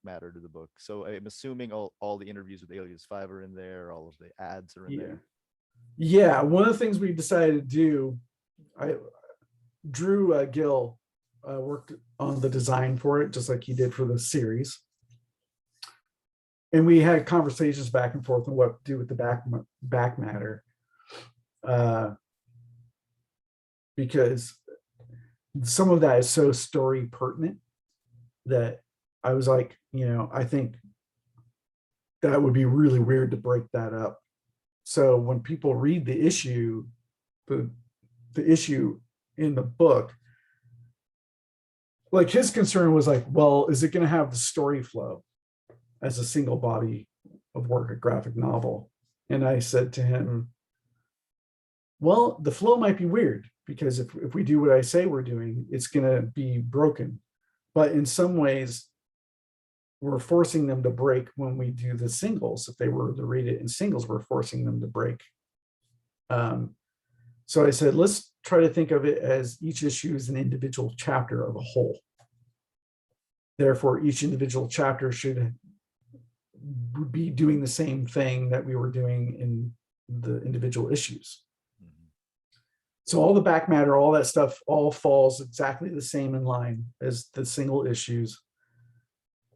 matter to the book? So I'm assuming all the interviews with Alias 5 are in there, all of the ads are in yeah. there. Yeah, one of the things we decided to do, Drew Gill worked on the design for it, just like he did for the series. And we had conversations back and forth on what to do with the back matter. Because some of that is so story pertinent that I was like, I think that would be really weird to break that up. So when people read the issue in the book, like his concern was like, well, is it going to have the story flow as a single body of work, a graphic novel? And I said to him, well, the flow might be weird, because if we do what I say we're doing, it's going to be broken. But in some ways, we're forcing them to break when we do the singles. If they were to read it in singles, we're forcing them to break. So I said, let's try to think of it as each issue is an individual chapter of a whole. Therefore, each individual chapter should be doing the same thing that we were doing in the individual issues. So all the back matter, all that stuff, all falls exactly the same in line as the single issues.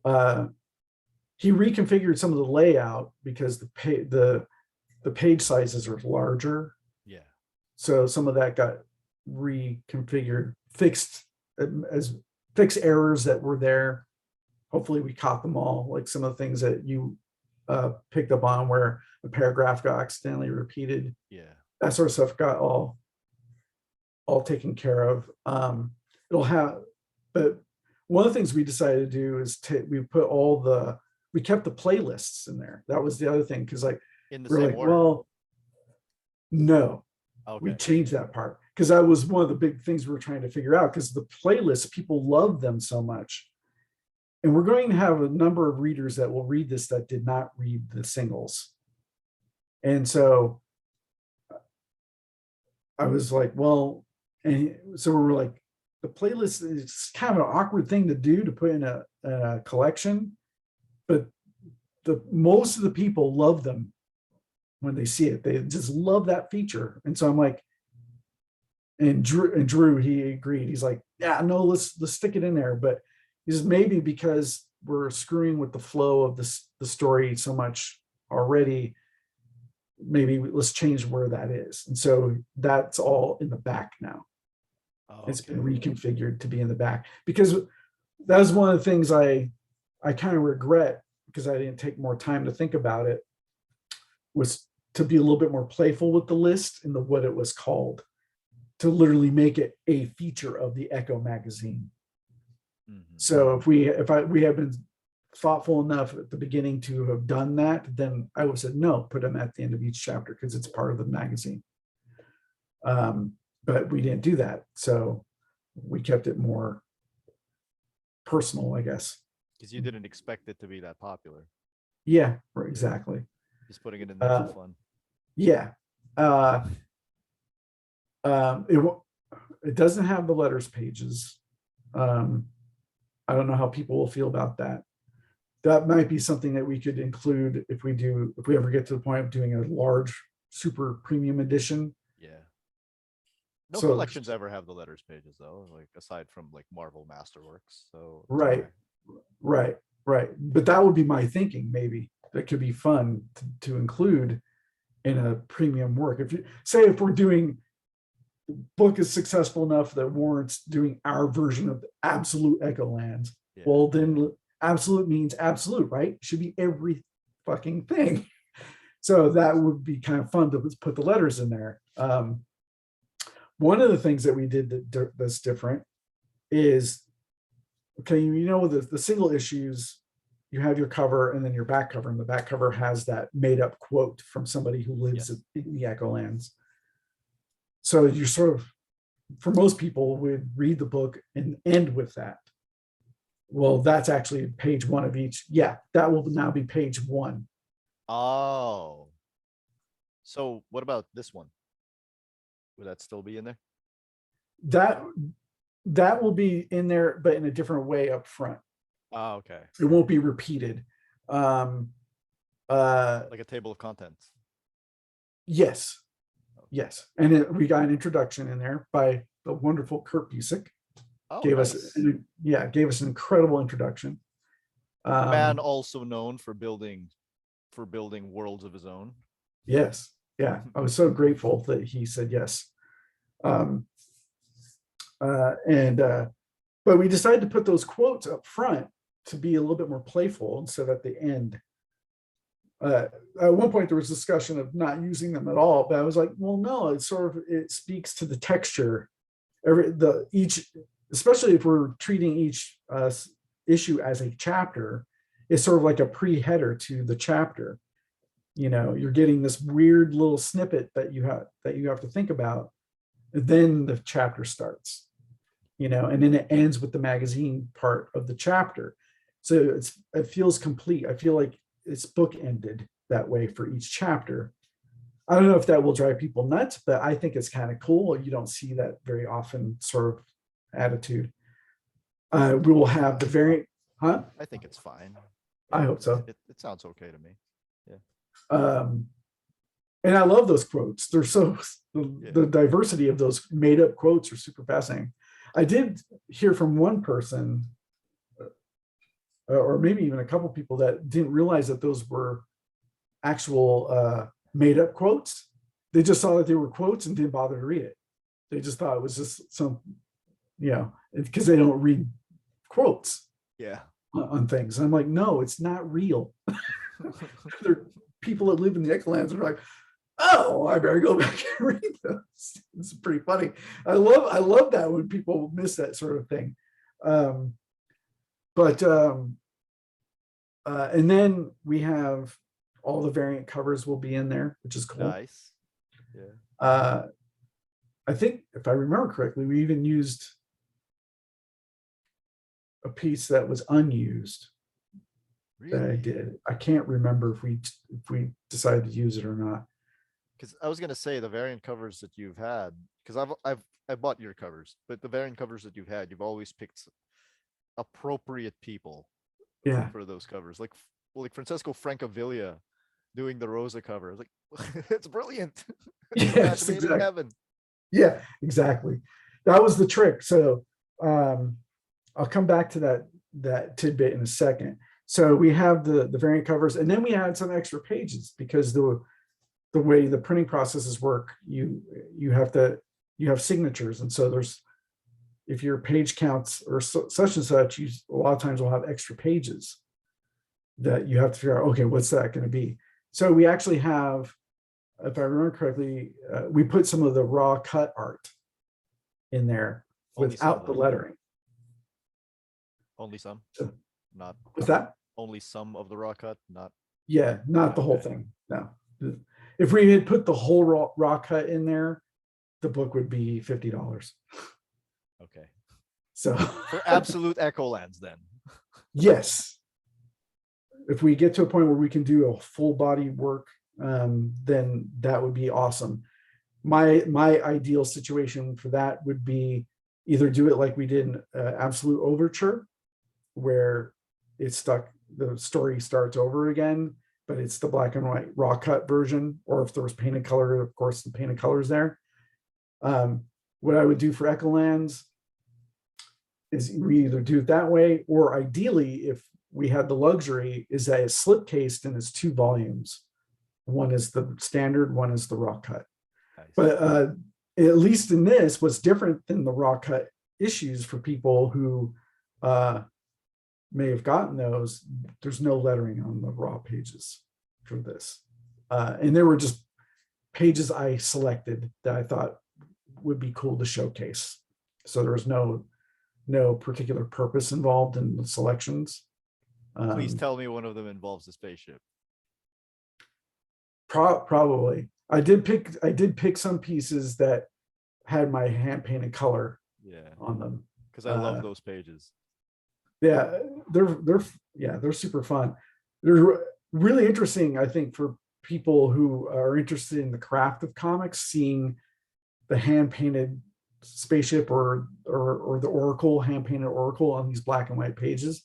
He reconfigured some of the layout because the page sizes are larger. Yeah. So some of that got reconfigured, fixed errors that were there. Hopefully we caught them all, like some of the things that you picked up on where a paragraph got accidentally repeated. Yeah. That sort of stuff got all taken care of. But one of the things we decided to do is we kept the playlists in there. That was the other thing, because like In the we're same like, order. well, no, we Okay. changed that part, because that was one of the big things we were trying to figure out, because the playlists, people love them so much. and we're going to have a number of readers that will read this that did not read the singles. And so I was like, well, and so we were like, the playlist is kind of an awkward thing to do to put in a collection, but most of the people love them when they see it. They just love that feature. And so I'm like, and Drew, he agreed. He's like, yeah, no, let's stick it in there. But he's maybe because we're screwing with the flow of the story so much already, maybe let's change where that is. And so that's all in the back now. It's been reconfigured to be in the back, because that was one of the things I kind of regret, because I didn't take more time to think about it, was to be a little bit more playful with the list and what it was called, to literally make it a feature of the Echo magazine. So if we have been thoughtful enough at the beginning to have done that, then I would have said, no, put them at the end of each chapter because it's part of the magazine. But we didn't do that. So we kept it more personal, I guess. Because you didn't expect it to be that popular. Yeah, exactly. Just putting it in there for fun. Yeah. It doesn't have the letters pages. I don't know how people will feel about that. That might be something that we could include if we ever get to the point of doing a large super premium edition. Yeah. No collections ever have the letters pages though, like aside from like Marvel Masterworks. So right. But that would be my thinking. Maybe that could be fun to include in a premium work. If we're doing, the book is successful enough that warrants doing our version of the absolute Echolands. Yeah. Well, then absolute means absolute, right? It should be every fucking thing. So that would be kind of fun to put the letters in there. One of the things that we did that's different is, okay, the single issues, you have your cover and then your back cover, and the back cover has that made up quote from somebody who lives in the Echolands. So you're sort of, for most people, would read the book and end with that. Well, that's actually page one of each. Yeah, that will now be page one. Oh. So what about this one? Would that still be in there? That will be in there, but in a different way up front. Oh, okay. It won't be repeated. Like a table of contents. Yes. Yes. And we got an introduction in there by the wonderful Kurt Busiek. Oh, gave nice. us an incredible introduction. A man also known for building worlds of his own. Yes. Yeah. I was so grateful that he said yes. But we decided to put those quotes up front to be a little bit more playful instead at the end. At one point there was discussion of not using them at all, but I was like, well, no, it speaks to the texture. Especially if we're treating each issue as a chapter, it's sort of like a pre-header to the chapter. You're getting this weird little snippet that you have to think about. And then the chapter starts, and then it ends with the magazine part of the chapter. So it feels complete. I feel like it's book-ended that way for each chapter. I don't know if that will drive people nuts, but I think it's kind of cool. You don't see that very often sort of attitude. We will have the variant, huh? I think it's fine. I hope so. It sounds okay to me. Yeah. And I love those quotes. They're the diversity of those made up quotes are super fascinating. I did hear from one person, or maybe even a couple people, that didn't realize that those were actual made up quotes. They just saw that they were quotes and didn't bother to read it. They just thought it was just some, because they don't read quotes on things. And I'm like, no, it's not real. There are people that live in the Echolands and are like, oh, I better go back and read those. It's pretty funny. I love that when people miss that sort of thing. And then we have all the variant covers will be in there, which is cool. Nice. Yeah. I think if I remember correctly, we even used a piece that was unused that I Really? did. I can't remember if we decided to use it or not. Because I was gonna say the variant covers that you've had, because I bought your covers, but the variant covers that you've had, you've always picked appropriate people Yeah. for those covers. Like Francesco Francavilla doing the Rosa cover. I was like, it's brilliant. It's a Yes, match made in exactly. heaven. Yeah, exactly. That was the trick. So I'll come back to that tidbit in a second. So we have the variant covers, and then we had some extra pages because the way the printing processes work, you have signatures, and so there's, if your page counts or such and such, you a lot of times will have extra pages that you have to figure out, okay, what's that going to be? So we actually have, if I remember correctly, we put some of the raw cut art in there Only some without the though. lettering. Only some. So, Not was that? only some of the raw cut, not Yeah, not the whole okay. thing. No. If we had put the whole raw cut in there, the book would be $50. Okay. So For absolute Echolands, then. yes, if we get to a point where we can do a full body work, then that would be awesome. My ideal situation for that would be either do it like we did in Absolute Overture, where it's stuck, the story starts over again, but it's the black and white raw cut version, or if there was painted color, of course, the painted colors there. What I would do for Echolands is we either do it that way, or ideally, if we had the luxury, is that it's slip cased and it's 2 volumes. One is the standard, one is the raw cut. Nice. But at least in this, what's different than the raw cut issues for people who may have gotten those, there's no lettering on the raw pages for this. And there were just pages I selected that I thought would be cool to showcase. So there was no particular purpose involved in the selections. Please tell me one of them involves a spaceship. Probably. I did pick some pieces that had my hand painted color on them. Because I love those pages. Yeah, they're super fun. They're really interesting, I think, for people who are interested in the craft of comics, seeing the hand painted spaceship or the Oracle, hand painted Oracle on these black and white pages.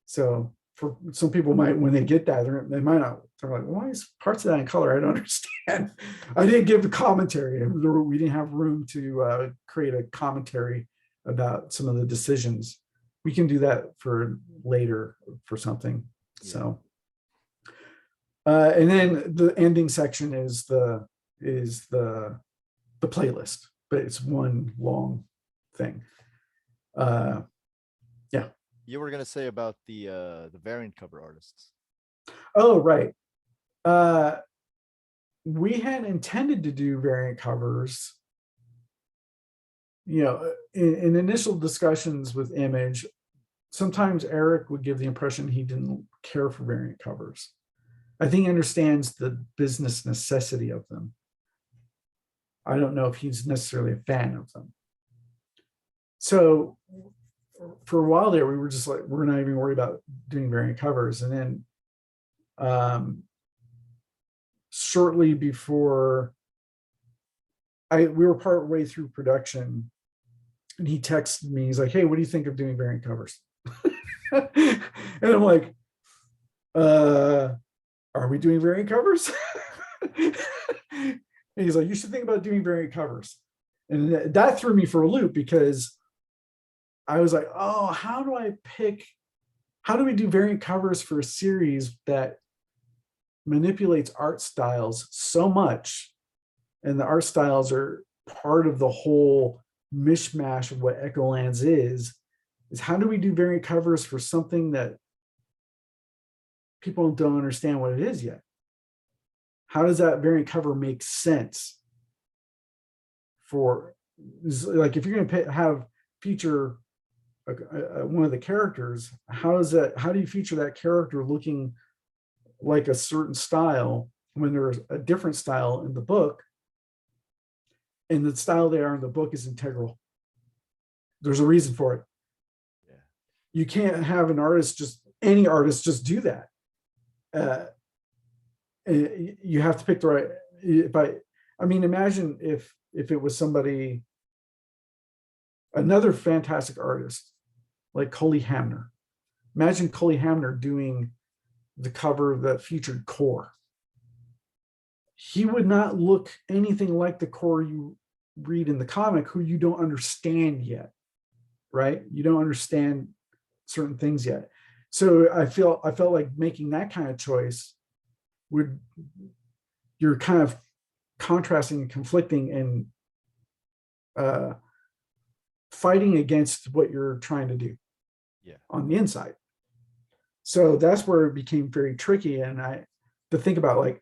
So for some people, might, when they get that, they might not, they're like, why is parts of that in color? I don't understand. I didn't give the commentary. We didn't have room to create a commentary about some of the decisions. We can do that for later for something. Yeah. So and then the ending section is the playlist, but it's one long thing. Yeah. You were gonna say about the variant cover artists. Oh, right. We had intended to do variant covers. You know, in initial discussions with Image, sometimes Eric would give the impression he didn't care for variant covers. I think he understands the business necessity of them. I don't know if he's necessarily a fan of them. So for a while there, we were just like, we're not even worried about doing variant covers. And then shortly before we were part way through production, and he texted me, he's like, hey, what do you think of doing variant covers? And I'm like, are we doing variant covers? And he's like, you should think about doing variant covers. And that threw me for a loop, because I was like, oh, how do we do variant covers for a series that manipulates art styles so much, and the art styles are part of the whole mishmash of what Echolands is how do we do variant covers for something that people don't understand what it is yet? How does that variant cover make sense for, like, if you're going to feature one of the characters, how do you feature that character looking like a certain style when there's a different style in the book, and the style they are in the book is integral? There's a reason for it. you can't have an artist, just any artist, just do that. You have to pick the right. But I mean, imagine if it was somebody, another fantastic artist like Coley Hamner. Imagine Coley Hamner doing the cover that featured Core. He would not look anything like the Core you read in the comic, who you don't understand yet, right? You don't understand certain things yet. So I felt like making that kind of choice would, you're kind of contrasting and conflicting and fighting against what you're trying to do on the inside. So that's where it became very tricky. And to think about, like,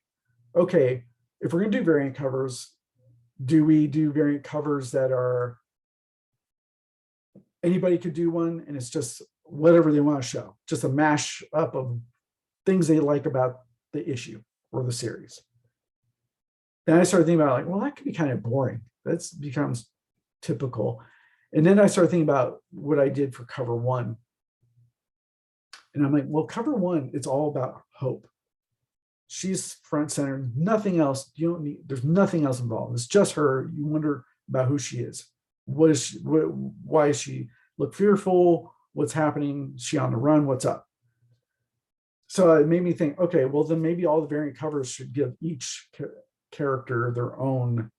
okay, if we're going to do variant covers, do we do variant covers that are, anybody could do one and it's just whatever they want to show, just a mash up of things they like about the issue or the series? Then I started thinking about, like, well, that could be kind of boring. That becomes typical. And then I started thinking about what I did for cover one. And I'm like, well, cover one, it's all about Hope. She's front center, nothing else. You don't need, there's nothing else involved. It's just her. You wonder about who she is. What is she, why is she look fearful? What's happening? Is she on the run? What's up? So it made me think, okay, well, then maybe all the variant covers should give each character their own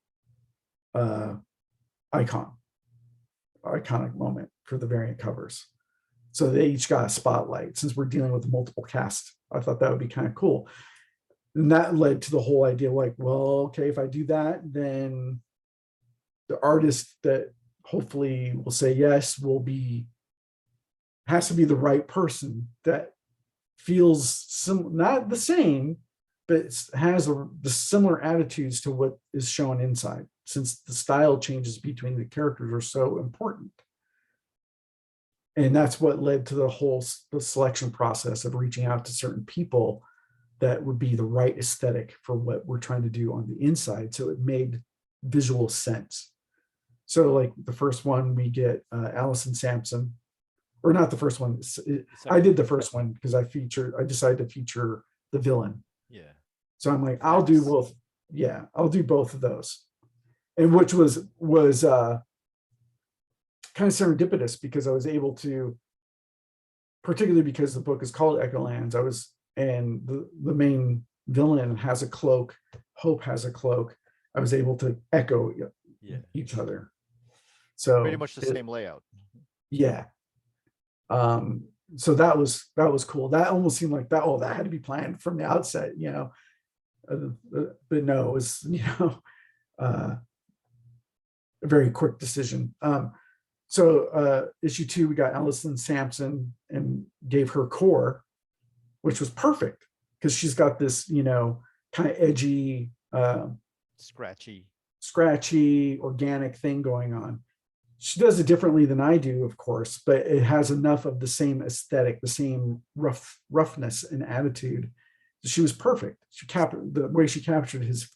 iconic moment for the variant covers. So they each got a spotlight. Since we're dealing with multiple cast, I thought that would be kind of cool. And that led to the whole idea, like, well, okay, if I do that, then the artist that hopefully will say yes has to be the right person that feels not the same, but has the similar attitudes to what is shown inside, since the style changes between the characters are so important. And that's what led to the selection process of reaching out to certain people that would be the right aesthetic for what we're trying to do on the inside. So it made visual sense. So like the first one, we get Allison Sampson, or not the first one. I did the first one because I decided to feature the villain. Yeah. So I'm like, I'll do both. Yeah, I'll do both of those. And which was kind of serendipitous, because I was able to, particularly because the book is called Echolands, and the main villain has a cloak, Hope has a cloak. I was able to echo each other. So pretty much the same layout. Yeah. So that was cool. That almost seemed like that had to be planned from the outset, but no, it was, a very quick decision. So issue 2, we got Allison Sampson and gave her Core, which was perfect because she's got this, kind of edgy, scratchy, organic thing going on. She does it differently than I do, of course, but it has enough of the same aesthetic, the same roughness and attitude. She was perfect. She captured the way she captured his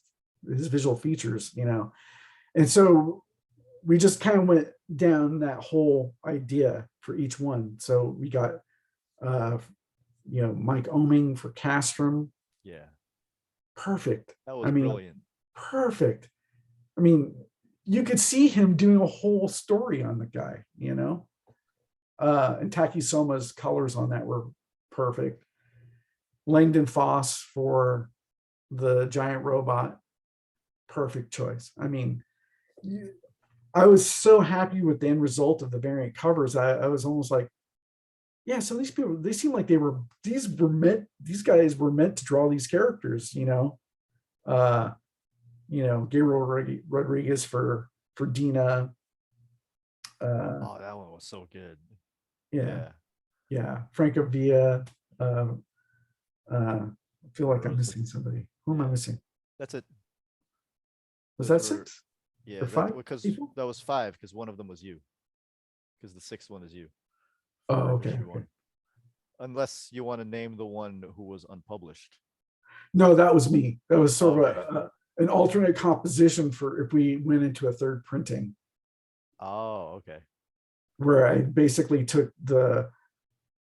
visual features, and so we just kind of went down that whole idea for each one. So we got, Mike Oming for Castrum. Yeah. Perfect. That was brilliant. Perfect. I mean, you could see him doing a whole story on the guy, and Taki Soma's colors on that were perfect. Langdon Foss for the giant robot. Perfect choice. I mean, I was so happy with the end result of the variant covers. I was almost like, yeah, so these people, they seem like these guys were meant to draw these characters, Gabriel Rodriguez for Dina. Oh, that one was so good. Yeah. Franco Villa. I feel like I'm missing somebody. Who am I missing? That's it. Was that 6? Yeah, or 5? Because that was 5, because one of them was you. Because the 6th one is you. Oh, okay. Unless you want to name the one who was unpublished. No, that was me. That was sort of an alternate composition for if we went into a third printing. Oh, okay. Where I basically took the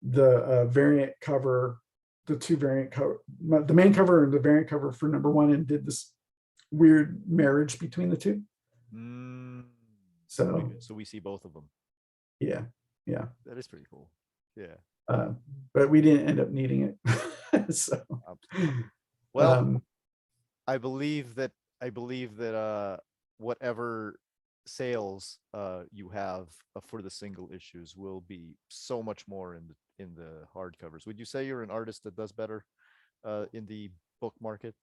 the variant cover, the two variant cover, the main cover and the variant cover for #1, and did this weird marriage between the two. Mm. So So we see both of them. yeah, yeah. That is pretty cool. Yeah. But we didn't end up needing it. So Well, um, I believe that whatever sales you have for the single issues will be so much more in the hardcovers. Would you say you're an artist that does better in the book market?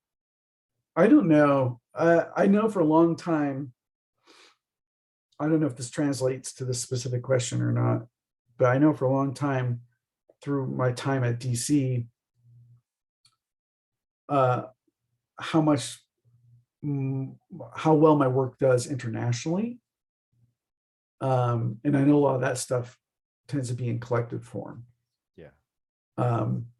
I don't know. I know for a long time, I don't know if this translates to this specific question or not, but I know for a long time through my time at DC, uh, how much, how well my work does internationally. And I know a lot of that stuff tends to be in collected form. Yeah.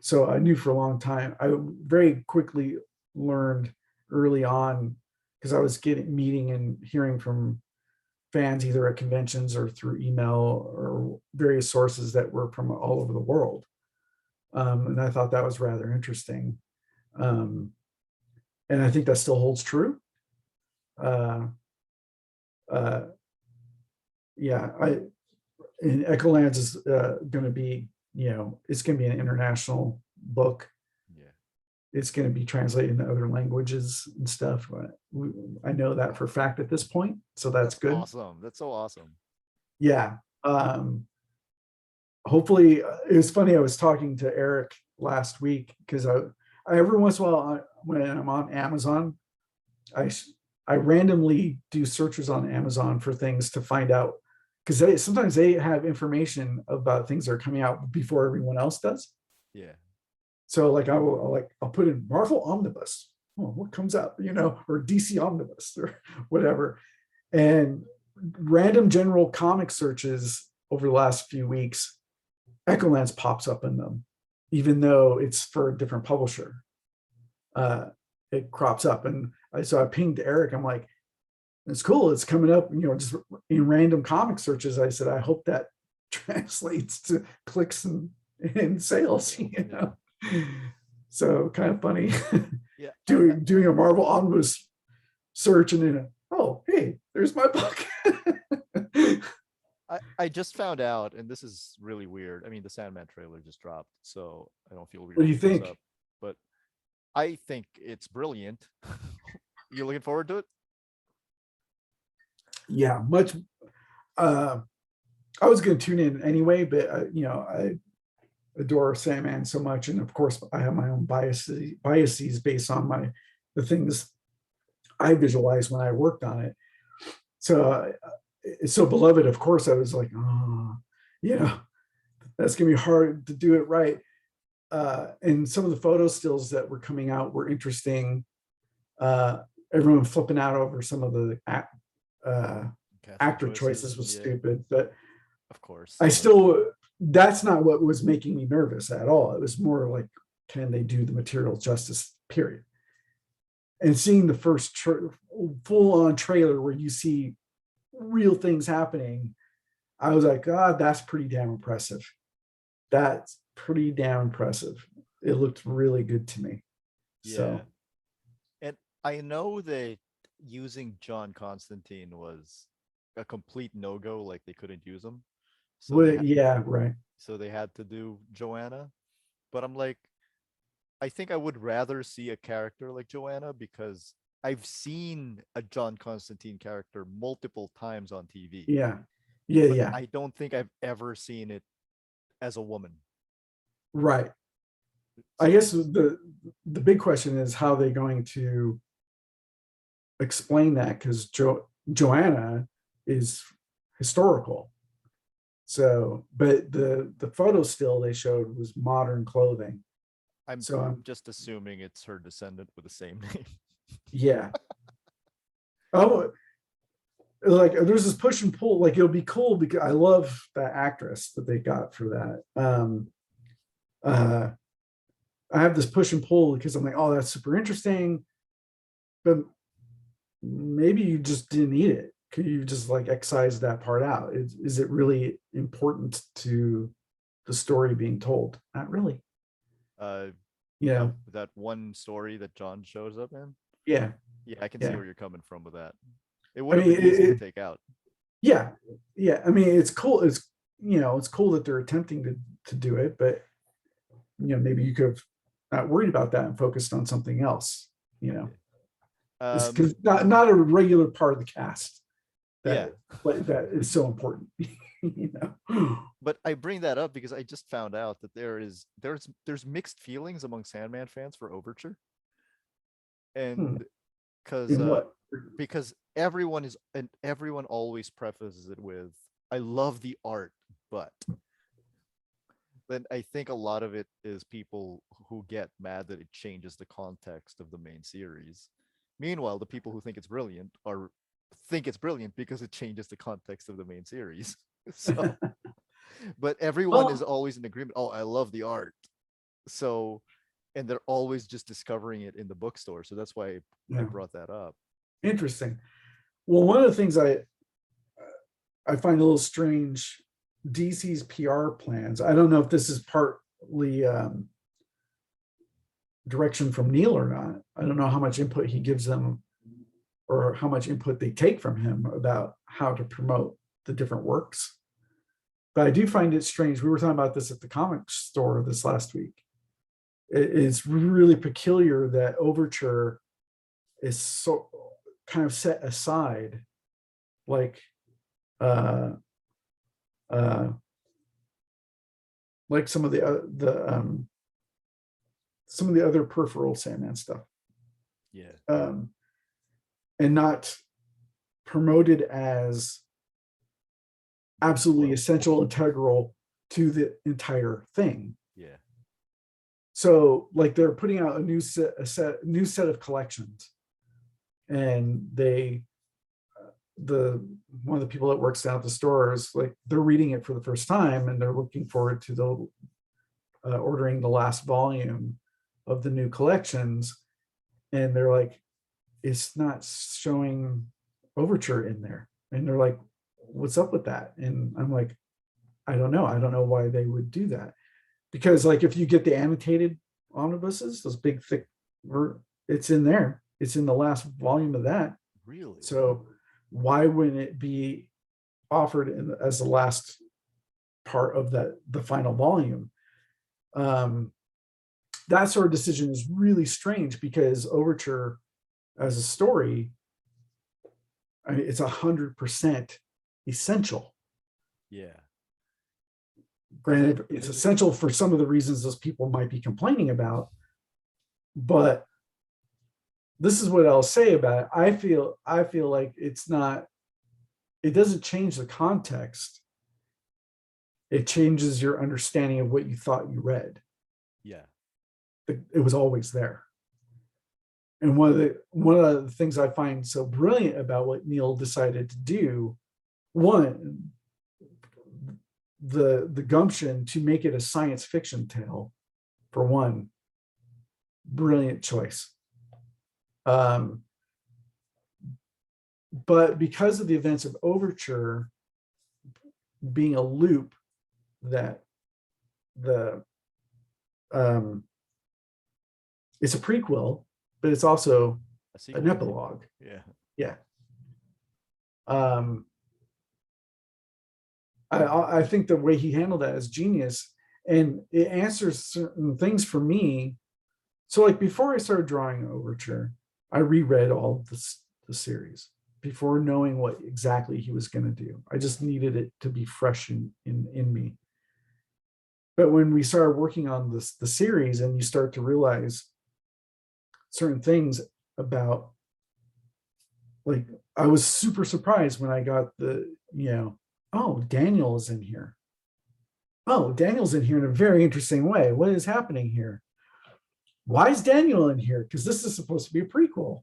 So I knew for a long time. I very quickly learned early on, because I was meeting and hearing from fans either at conventions or through email or various sources that were from all over the world. And I thought that was rather interesting. And I think that still holds true. Uh, uh, yeah, and Echolands is going to be, it's going to be an international book. Yeah. It's going to be translated into other languages and stuff. I know that for a fact at this point, so that's good. Awesome. That's so awesome. Yeah. Hopefully, it was funny. I was talking to Eric last week because I every once in a while when I'm on Amazon, I randomly do searches on Amazon for things to find out, because sometimes they have information about things that are coming out before everyone else does. Yeah. So like I'll put in Marvel Omnibus. Oh, what comes out, or DC Omnibus or whatever. And random general comic searches over the last few weeks, Echolands pops up in them, even though it's for a different publisher. It crops up, and so I pinged Eric. I'm like, it's cool. It's coming up, just in random comic searches. I said, I hope that translates to clicks and sales. So kind of funny. Yeah. doing a Marvel Omnibus search, and then hey, there's my book. I just found out, and this is really weird. I mean, the Sandman trailer just dropped, so I don't feel weird. What do you think? Up, but I think it's brilliant. You're looking forward to it? Yeah, much. I was going to tune in anyway, but I adore Sandman so much, and of course, I have my own biases based on the things I visualized when I worked on it. So it's so beloved. Of course, I was like, that's gonna be hard to do it right. And some of the photo stills that were coming out were interesting. Everyone flipping out over some of the actor choices was stupid, but of course, that's not what was making me nervous at all. It was more like, can they do the material justice, period? And seeing the first full-on trailer where you see real things happening, I was like, God, that's pretty damn impressive. That's pretty damn impressive. It looked really good to me. Yeah. So, and I know that using John Constantine was a complete no-go, like they couldn't use him. So right. So they had to do Joanna. But I'm like, I think I would rather see a character like Joanna, because I've seen a John Constantine character multiple times on TV. Yeah. I don't think I've ever seen it as a woman. Right. I guess the big question is how they're going to explain that, because Joanna is historical. So, but the photo still they showed was modern clothing. I'm just assuming it's her descendant with the same name. Yeah. Oh, like there's this push and pull. Like it'll be cool because I love that actress that they got for that. I have this push and pull because I'm like, oh, that's super interesting, but maybe you just didn't need it. Could you just like excise that part out? Is it really important to the story being told. Not really. Uh, You know, that one story that John shows up in. yeah, Yeah, I can see yeah. where you're coming from with that. It I would have mean, been easy to take out. yeah, yeah. I mean, it's cool. It's cool that they're attempting to do it, but maybe you could have not worried about that and focused on something else. It's Um, because not a regular part of the cast yeah, that is so important. but I bring that up because I just found out that there's mixed feelings among Sandman fans for Overture, Hmm. and because In what? because everyone always prefaces it with, "I love the art," but then I think a lot of it is people who get mad that it changes the context of the main series. Meanwhile, the people who think it's brilliant because it changes the context of the main series. So, but everyone is Well, always in agreement. Oh, I love the art. So, and they're always just discovering it in the bookstore. So that's why I yeah, brought that up. interesting. Well, one of the things I find a little strange, DC's PR plans. I don't know if this is partly direction from Neil or not. I don't know how much input he gives them or how much input they take from him about how to promote the different works. But I do find it strange. We were talking about this at the comic store this last week. It's really peculiar that Overture is so kind of set aside, like uh, uh, like some of the other peripheral Sandman stuff, Yeah. um, and not promoted as absolutely Well, essential, integral to the entire thing. yeah. So, like, they're putting out a new set of collections, and the one of the people that works down at the store is like, they're reading it for the first time, and they're looking forward to ordering the last volume of the new collections, and they're like, it's not showing Overture in there, and they're like, what's up with that? And I'm like, I don't know why they would do that, because like if you get the annotated omnibuses, those big thick, it's in there, it's in the last volume of that. Really? So why wouldn't it be offered as the last part of the final volume? That sort of decision is really strange, because Overture as a story, I mean, it's 100% essential. Yeah. Granted, it's essential for some of the reasons those people might be complaining about, but this is what I'll say about it. I feel like it doesn't change the context. It changes your understanding of what you thought you read. Yeah. It was always there. And one of the things I find so brilliant about what Neil decided to do, one, the gumption to make it a science fiction tale, for one, brilliant choice. But because of the events of Overture being a loop, that the it's a prequel, but it's also A an sequel. epilogue. Yeah. Yeah. um I think the way he handled that is genius, and it answers certain things for me. So, like, before I started drawing Overture, I reread all of the series before knowing what exactly he was going to do. I just needed it to be fresh in me. But when we started working on the series, and you start to realize certain things about, like, I was super surprised when I got oh, Daniel is in here. Oh, Daniel's in here in a very interesting way. What is happening here? Why is Daniel in here? Because this is supposed to be a prequel.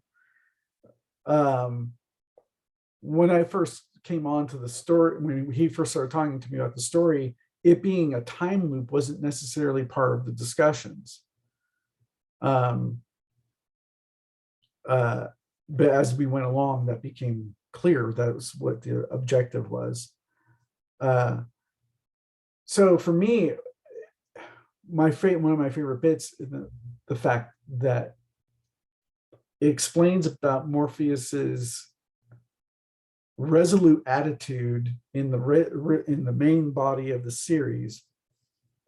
When I first came on to the story, when he first started talking to me about the story, it being a time loop wasn't necessarily part of the discussions. But as we went along, that became clear. That was what the objective was. So for me, one of my favorite bits is the fact that it explains about Morpheus's resolute attitude in the main body of the series,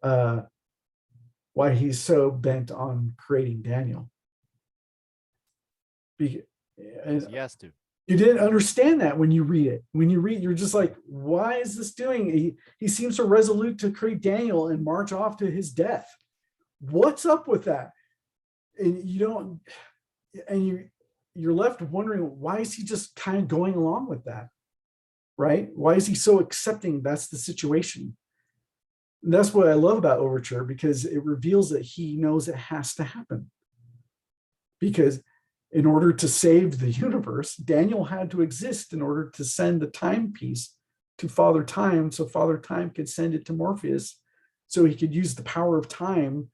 why he's so bent on creating Daniel. And He has to. you didn't understand that when you read it. When you read, you're just like, why is this doing? He seems so resolute to create Daniel and march off to his death. What's up with that? And you don't, and you're left wondering, why is he just kind of going along with that? Right? Why is he so accepting that's the situation? And that's what I love about Overture, because it reveals that he knows it has to happen. Because in order to save the universe, Daniel had to exist in order to send the timepiece to Father Time, so Father Time could send it to Morpheus, so he could use the power of time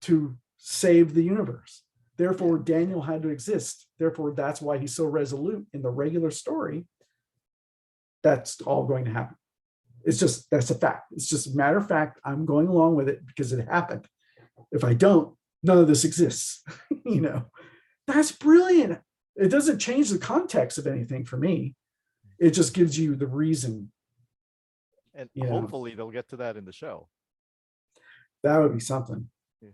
to save the universe. Therefore, Daniel had to exist. Therefore, that's why he's so resolute in the regular story. That's all going to happen. It's just, that's a fact. It's just a matter of fact. I'm going along with it because it happened. If I don't, none of this exists. You know, that's brilliant. It doesn't change the context of anything for me. It just gives you the reason. And hopefully they'll get to that in the show. That would be something. Yeah.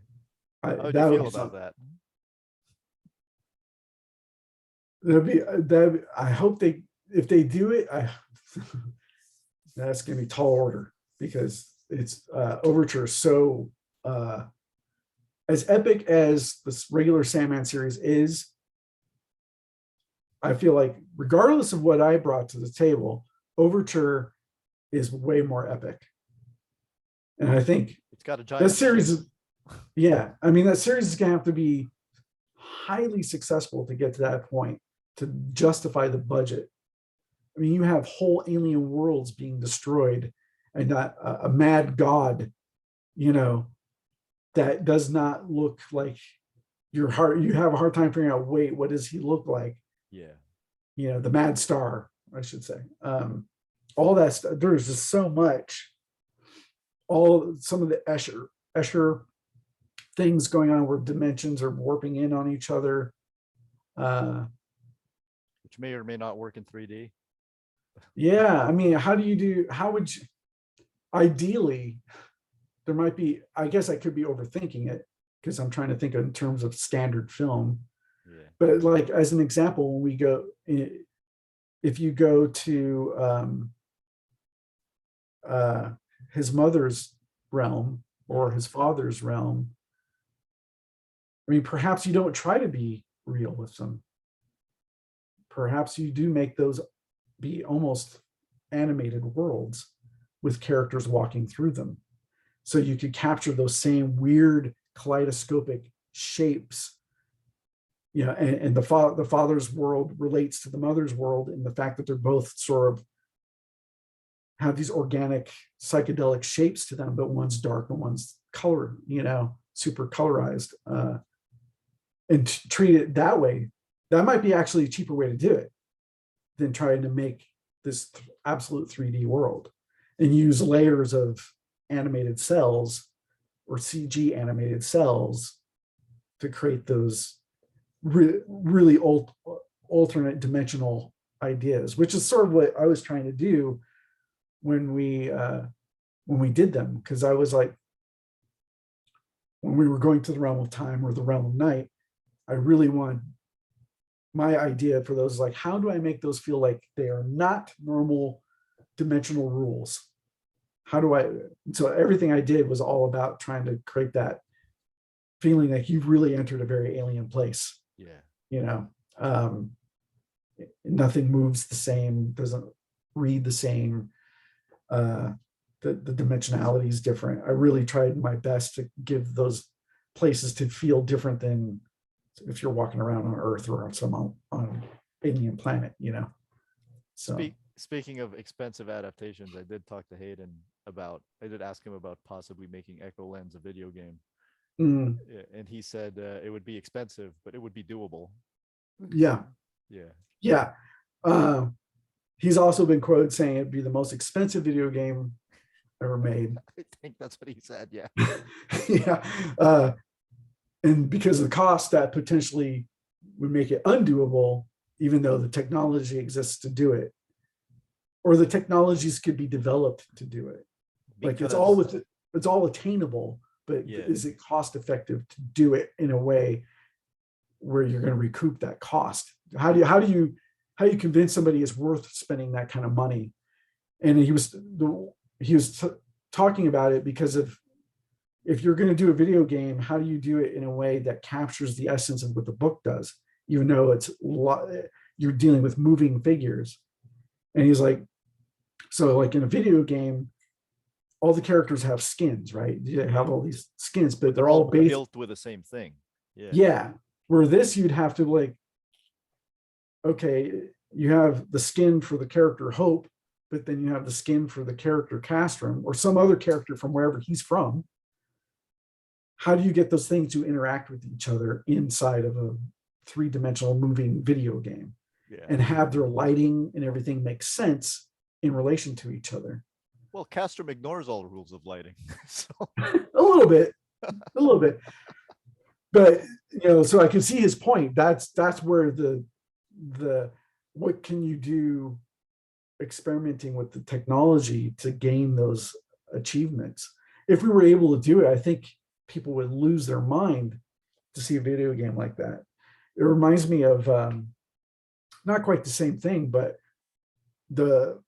How would you feel about that? I hope if they do it, that's going to be tall order, because it's Overture is so as epic as this regular Sandman series is. I feel like regardless of what I brought to the table, Overture is way more epic. And I think it's got a giant that series I mean, that series is going to have to be highly successful to get to that point, to justify the budget. I mean, you have whole alien worlds being destroyed, and not a mad god, you know, that does not look like your heart. You have a hard time figuring out, wait, what does he look like? Yeah. You know, the mad star, I should say. All that stuff. There's just so much. Some of the Escher things going on where dimensions are warping in on each other. Which may or may not work in 3D. Yeah, I mean, how would you, ideally, there might be, I guess I could be overthinking it, because I'm trying to think in terms of standard film. Yeah. But like, as an example, when we go, if you go to his mother's realm or his father's realm, I mean, perhaps you don't try to be real with them. Perhaps you do make those be almost animated worlds with characters walking through them. So you could capture those same weird kaleidoscopic shapes, you know, and the father's world relates to the mother's world in the fact that they're both sort of have these organic psychedelic shapes to them, but one's dark and one's color, you know, super colorized, and treat it that way. That might be actually a cheaper way to do it than trying to make this absolute 3D world and use layers of animated cells or CG animated cells to create those really alternate dimensional ideas, which is sort of what I was trying to do when we did them. Because I was like, when we were going to the realm of time or the realm of night, I really wanted, my idea for those is like, how do I make those feel like they are not normal dimensional rules? So everything I did was all about trying to create that feeling like you've really entered a very alien place. Yeah. You know, nothing moves the same, doesn't read the same. The dimensionality is different. I really tried my best to give those places to feel different than if you're walking around on Earth or on an alien planet, you know. So speaking of expensive adaptations, I did talk to Hayden about, I did ask him about possibly making Echolands a video game. And he said it would be expensive, but it would be doable. Yeah. He's also been quoted saying it'd be the most expensive video game ever made. I think that's what he said. Yeah. Yeah. And because of the cost, that potentially would make it undoable, even though the technology exists to do it, or the technologies could be developed to do it. Like Because it's all attainable, but yeah, is it cost effective to do it in a way where you're going to recoup that cost? How do you convince somebody it's worth spending that kind of money? And he was talking about it because of, if you're going to do a video game, how do you do it in a way that captures the essence of what the book does, even though you're dealing with moving figures? And he's like, so like in a video game, all the characters have skins, right? They have all these skins, but but they're they're all all based. built with the same thing. Yeah. Yeah. Where this, you'd have to like, okay, you have the skin for the character Hope, but then you have the skin for the character Castrum or some other character from wherever he's from. How do you get those things to interact with each other inside of a three-dimensional moving video game Yeah. and have their lighting and everything make sense in relation to each other? Well, Castrum ignores all rules of lighting. So A little bit, but so I can see his point. That's where the what can you do experimenting with the technology to gain those achievements. If we were able to do it, I think people would lose their mind to see a video game like that. It reminds me of not quite the same thing, but the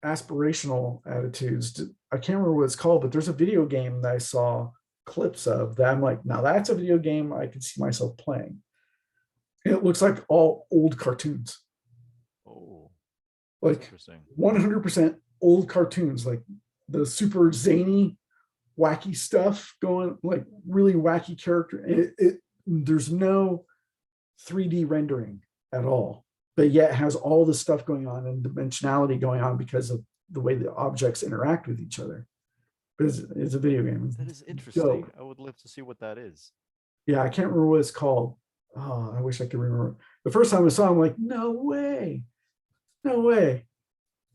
aspirational attitudes. I can't remember what it's called, but there's a video game that I saw clips of that I'm like, now that's a video game I could see myself playing. It looks like all old cartoons, oh, like interesting. 100% old cartoons, like the super zany, wacky stuff going, like really wacky character. There's no 3D rendering at all, but yet has all the stuff going on and dimensionality going on because of the way the objects interact with each other. But it's a video game. That is interesting. Dope. I would love to see what that is. Yeah, I can't remember what it's called. Oh, I wish I could remember. The first time I saw it, I'm like, no way. No way.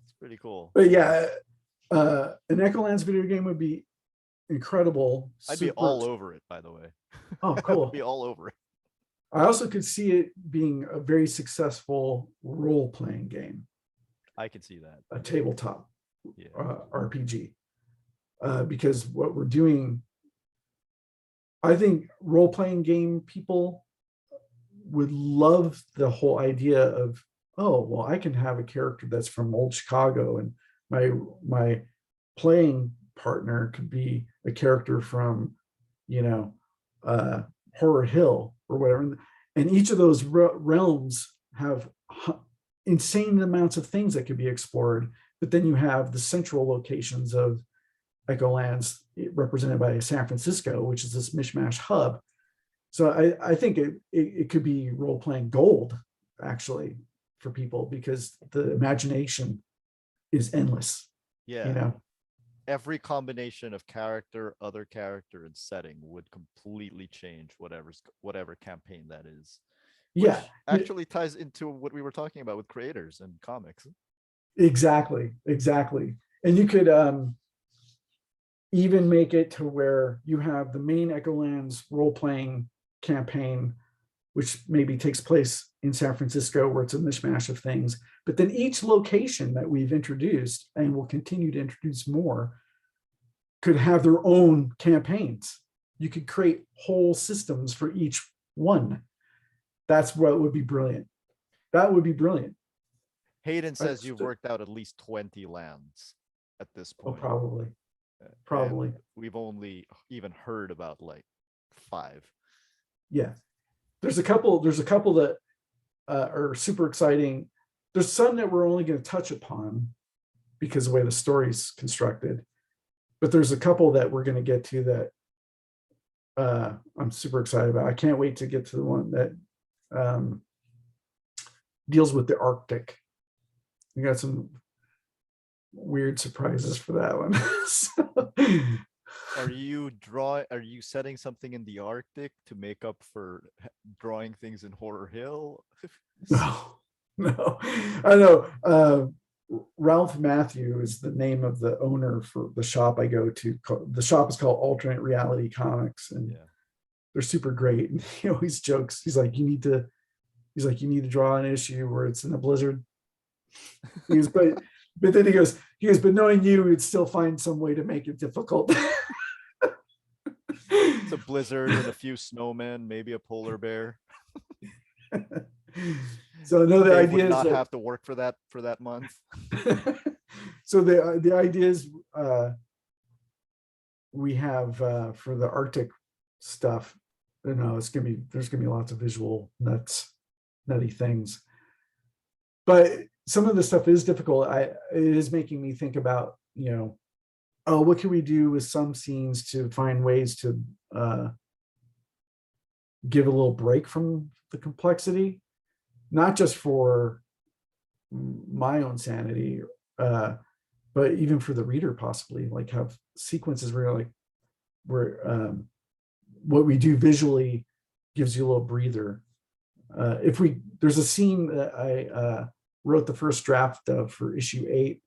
It's pretty cool. But yeah, an Echolands video game would be incredible. I'd be all over it, by the way. Oh, I would cool. be all over it. I also could see it being a very successful role-playing game, I can see that. a tabletop Yeah. RPG, because what we're doing, I think role-playing game people would love the whole idea of, oh, well, I can have a character that's from old Chicago, and my playing partner could be a character from, Horror Hill or whatever. And each of those realms have insane amounts of things that could be explored. But then you have the central locations of Echolands represented by San Francisco, which is this mishmash hub. So I think it could be role-playing gold, actually, for people, because the imagination is endless. Yeah. Every combination of character, other character, and setting would completely change whatever campaign that is. Which Yeah, actually ties into what we were talking about with creators and comics. exactly. And you could even make it to where you have the main Echolands role-playing campaign, which maybe takes place in San Francisco, where it's a mishmash of things. But then each location that we've introduced, and will continue to introduce more, could have their own campaigns. You could create whole systems for each one. That's what would be brilliant. That would be brilliant. Hayden says you've worked out at least 20 lands at this Oh, point. probably. And we've only even heard about like 5. Yeah. There's a couple that are super exciting. There's some that we're only going to touch upon because of the way the story's constructed. But there's a couple that we're going to get to that I'm super excited about. I can't wait to get to the one that deals with the Arctic. We got some weird surprises for that one. So, Are you setting something in the Arctic to make up for drawing things in Horror Hill? no, I know. Ralph Matthew is the name of the owner for the shop I go to. The shop is called Alternate Reality Comics, and Yeah. they're super great. And he always jokes. He's like, you need to draw an issue where it's in a blizzard. He goes, but then he goes, but knowing you, would still find some way to make it difficult. It's a blizzard and a few snowmen, maybe a polar bear. So no, the Dave would idea is not that have to work for that month. so the idea is we have for the Arctic stuff, there's gonna be lots of visual nutty things. But some of the stuff is difficult. It is making me think about, oh, what can we do with some scenes to find ways to give a little break from the complexity, not just for my own sanity, but even for the reader, possibly, like have sequences where what we do visually gives you a little breather. There's a scene that I wrote the first draft of for issue 8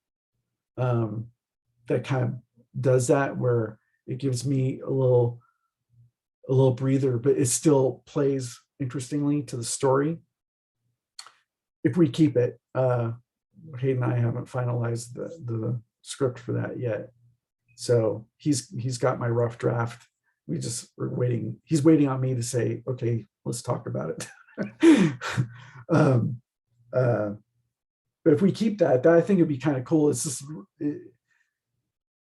that kind of does that, where it gives me a little breather, but it still plays interestingly to the story. If we keep it, Hayden and I haven't finalized the script for that yet, so he's got my rough draft. We're waiting. He's waiting on me to say, okay, let's talk about it. But if we keep that I think it'd be kind of cool.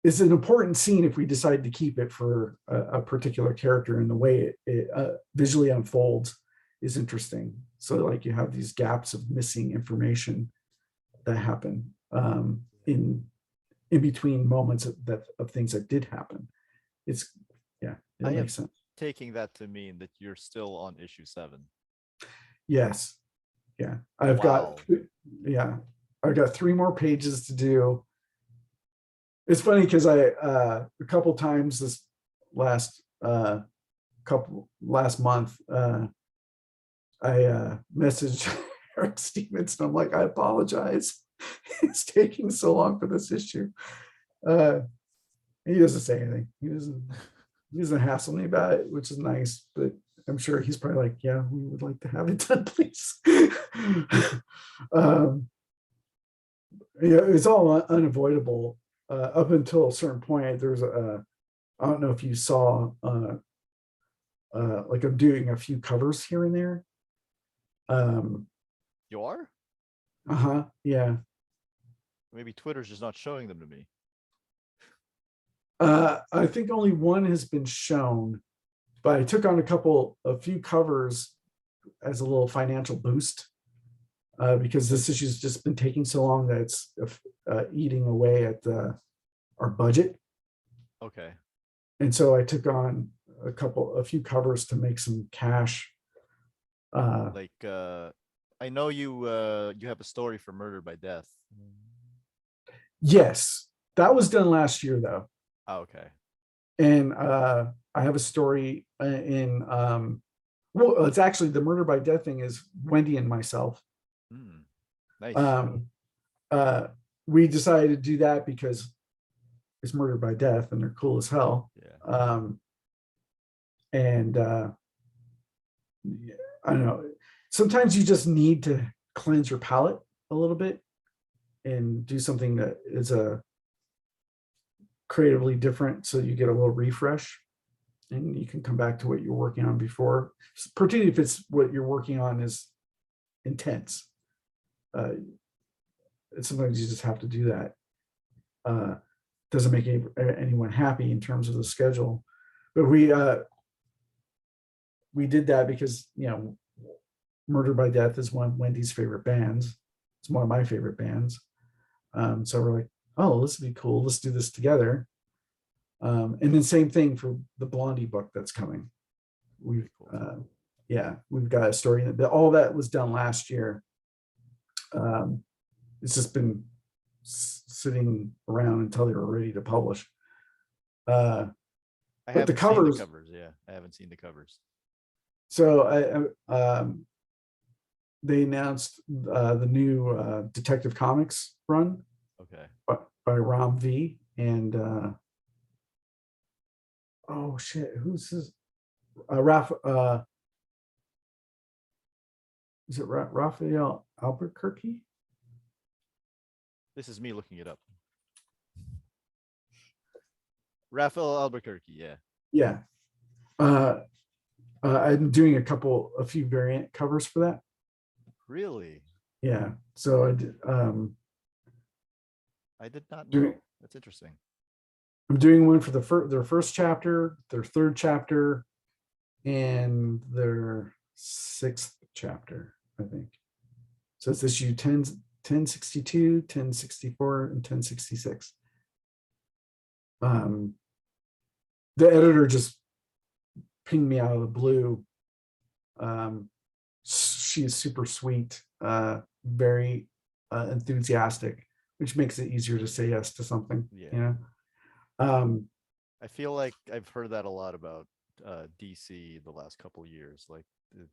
It's an important scene if we decide to keep it for a particular character, and the way it visually unfolds is interesting. So like you have these gaps of missing information that happen in between moments of things that did happen. It makes sense. Taking that to mean that you're still on issue 7. Yes. Yeah. I've got 3 more pages to do. It's funny because I a couple times this last month I messaged Eric Stevenson. I'm like, I apologize. It's taking so long for this issue. He doesn't say anything. He doesn't hassle me about it, which is nice. But I'm sure he's probably like, yeah, we would like to have it done, please. It's all unavoidable up until a certain point. There's I don't know if you saw, like I'm doing a few covers here and there. You are? Yeah. Maybe Twitter's just not showing them to me. I think only one has been shown, but I took on a few covers as a little financial boost, because this issue's just been taking so long that it's eating away at our budget. Okay. And so I took on a few covers to make some cash. I know you have a story for Murder by Death. Yes, that was done last year though. Oh, okay. And I have a story in well, it's actually the Murder by Death thing is Wendy and myself. Nice. We decided to do that because it's Murder by Death and they're cool as hell. Yeah. And I don't know, sometimes you just need to cleanse your palate a little bit and do something that is creatively different, so you get a little refresh and you can come back to what you're working on before, particularly if it's what you're working on is intense. Sometimes you just have to do that. Doesn't make anyone happy in terms of the schedule, but we did that because Murder by Death is one of Wendy's favorite bands. It's one of my favorite bands. So we're like, oh, this would be cool. Let's do this together. And then same thing for the Blondie book that's coming. We've got a story that all that was done last year. It's just been sitting around until they were ready to publish. I haven't seen the covers. Yeah, I haven't seen the covers. So they announced the new Detective Comics run Okay. by Ram V and oh shit, who's this? Is it Raphael Albuquerque? This is me looking it up. Raphael Albuquerque, yeah. Yeah. I'm doing a few variant covers for that. Really? Yeah. So I did not doing know. That's interesting. I'm doing one for their first chapter, their third chapter, and their sixth chapter, I think. So it's issue 1062, 1064, and 1066. The editor just pinged me out of the blue. She's super sweet, very enthusiastic, which makes it easier to say yes to something. Yeah. You know. I feel like I've heard that a lot about DC the last couple of years. Like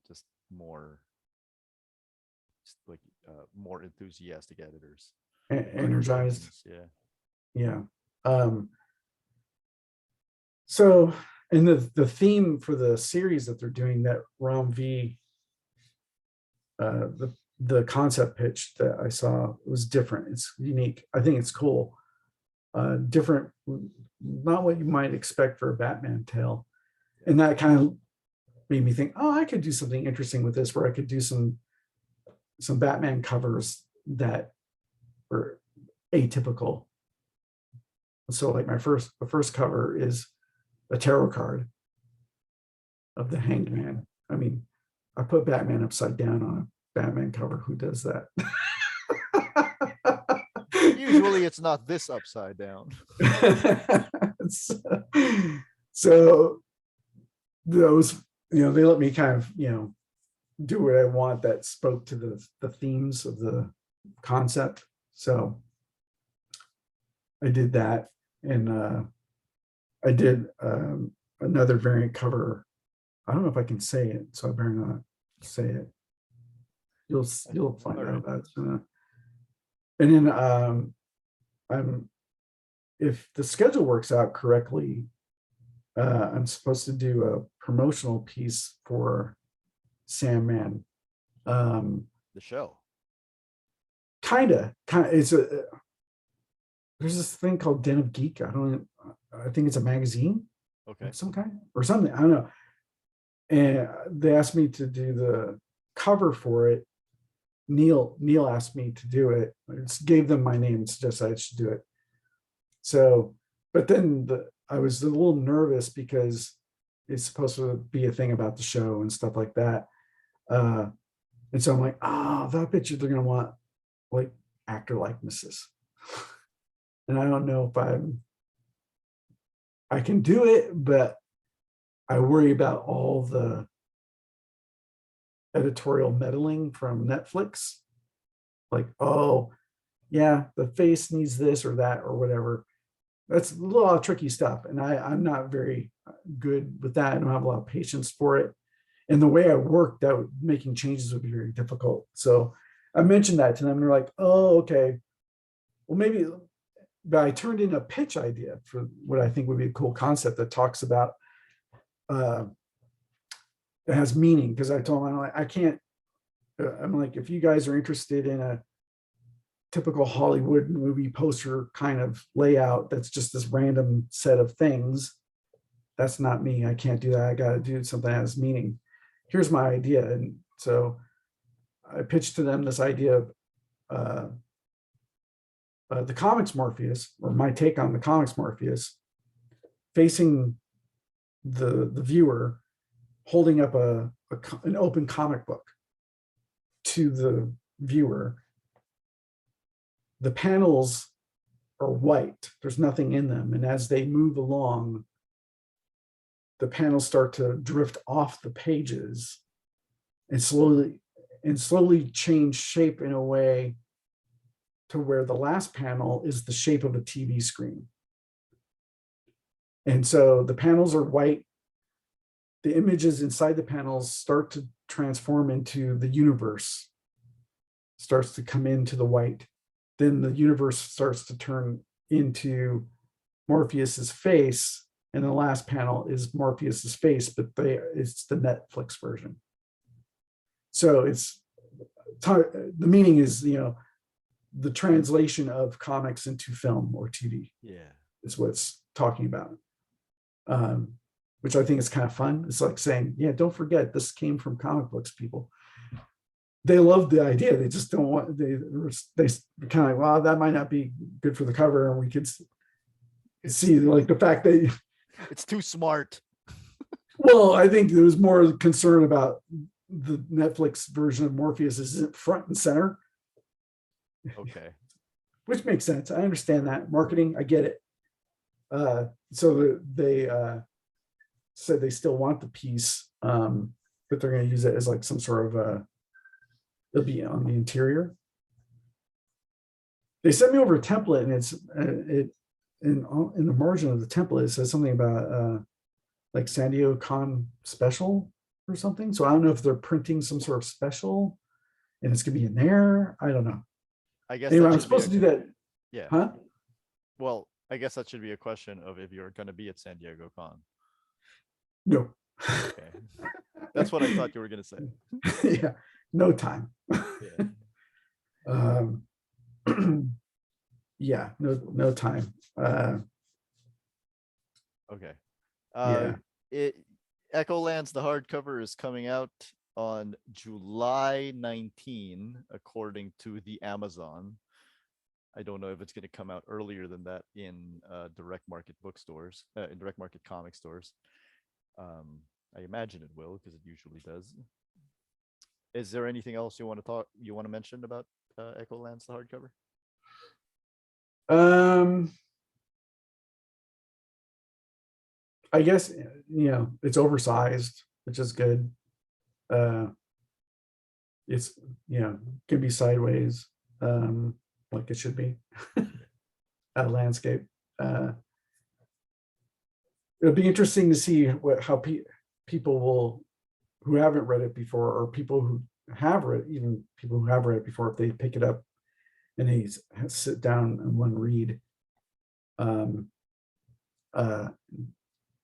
just more, more enthusiastic editors. Energized. Yeah. Yeah. So, and the theme for the series that they're doing, that Rom V, the concept pitch that I saw was different. It's unique. I think it's cool. Different, not what you might expect for a Batman tale. And that kind of made me think, oh, I could do something interesting with this, where I could do some Batman covers that were atypical. So like the first cover is a tarot card of the Hanged Man. I mean, I put Batman upside down on a Batman cover. Who does that? Usually it's not this upside down. So those, they let me kind of, do what I want that spoke to the themes of the concept. So I did that, and I did another variant cover. I don't know if I can say it, so I better not say it. You'll find out about it. And then I'm if the schedule works out correctly, I'm supposed to do a promotional piece for Sandman. The show. Kind of. It's there's this thing called Den of Geek. I think it's a magazine. Okay. Of some kind or something. I don't know. And they asked me to do the cover for it. Neil asked me to do it. I just gave them my name and suggested I should do it. So, but then I was a little nervous because it's supposed to be a thing about the show and stuff like that. And so I'm like, I bet you they're going to want like actor likenesses. And I don't know if I can do it, but I worry about all the editorial meddling from Netflix. Like, oh, yeah, the face needs this or that or whatever. That's a lot of tricky stuff. And I'm not very good with that. I don't have a lot of patience for it. And the way I work, making changes would be very difficult. So I mentioned that to them. And they're like, oh, okay. Well, maybe. But I turned in a pitch idea for what I think would be a cool concept that talks about it has meaning, because I told them, I can't, I'm like, if you guys are interested in a typical Hollywood movie poster kind of layout that's just this random set of things, that's not me. I can't do that. I got to do something that has meaning. Here's my idea. And so I pitched to them this idea of the comics Morpheus, or my take on the comics Morpheus, facing the viewer, holding up an open comic book to the viewer. The panels are white. There's nothing in them. And as they move along, the panels start to drift off the pages and slowly change shape in a way to where the last panel is the shape of a TV screen. And so the panels are white. The images inside the panels start to transform into the universe starts to come into the white, then the universe starts to turn into Morpheus's face, and the last panel is Morpheus's face, but it's the Netflix version. So the meaning is, the translation of comics into film or TV. Yeah. Is what it's talking about. Which I think is kind of fun. It's like saying, yeah, don't forget, this came from comic books, people. They love the idea. They just don't want, they kind of like, well, that might not be good for the cover. And we could see like the fact that it's too smart. Well, I think there was more concern about the Netflix version of Morpheus isn't front and center. Okay. Which makes sense. I understand that. Marketing, I get it. So they said they still want the piece, but they're going to use it as like some sort of it'll be on the interior. They sent me over a template, and it's in the margin of the template, it says something about like San Diego Con special or something. So I don't know if they're printing some sort of special and it's going to be in there. I don't know. I guess anyway, I'm supposed to do that. Yeah. Huh? Well, I guess that should be a question of if you're going to be at San Diego Con. No. Okay. That's what I thought you were going to say. Yeah. No time. Yeah. Yeah. No time. Okay. Yeah. Echolands, the hardcover, is coming out on July 19, according to the Amazon. I don't know if it's going to come out earlier than that in direct market bookstores, in direct market comic stores. I imagine it will, because it usually does. Is there anything else you want to mention about Echolands, the hardcover? I guess, it's oversized, which is good. It's, can be sideways, like it should be. A landscape. It'll be interesting to see how people who haven't read it before, or people who have read, even people who have read it before, if they pick it up and they sit down and one read,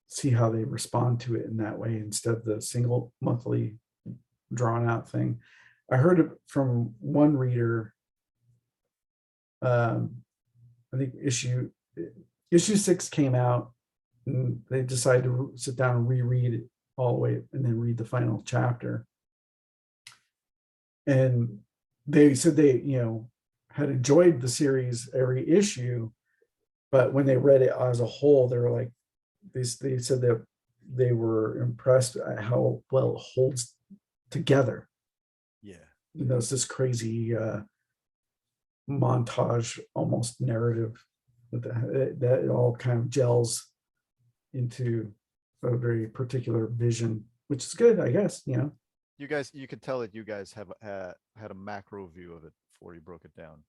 see how they respond to it in that way instead of the single monthly drawn out thing. I heard it from one reader. I think issue 6 came out, and they decided to sit down and reread it all the way and then read the final chapter. And they said they, had enjoyed the series every issue, but when they read it as a whole, they were like, they said that they were impressed at how well it holds together. Yeah. It's this crazy montage, almost narrative that it all kind of gels into a very particular vision, which is good, I guess. You could tell that you guys have had a macro view of it before you broke it down.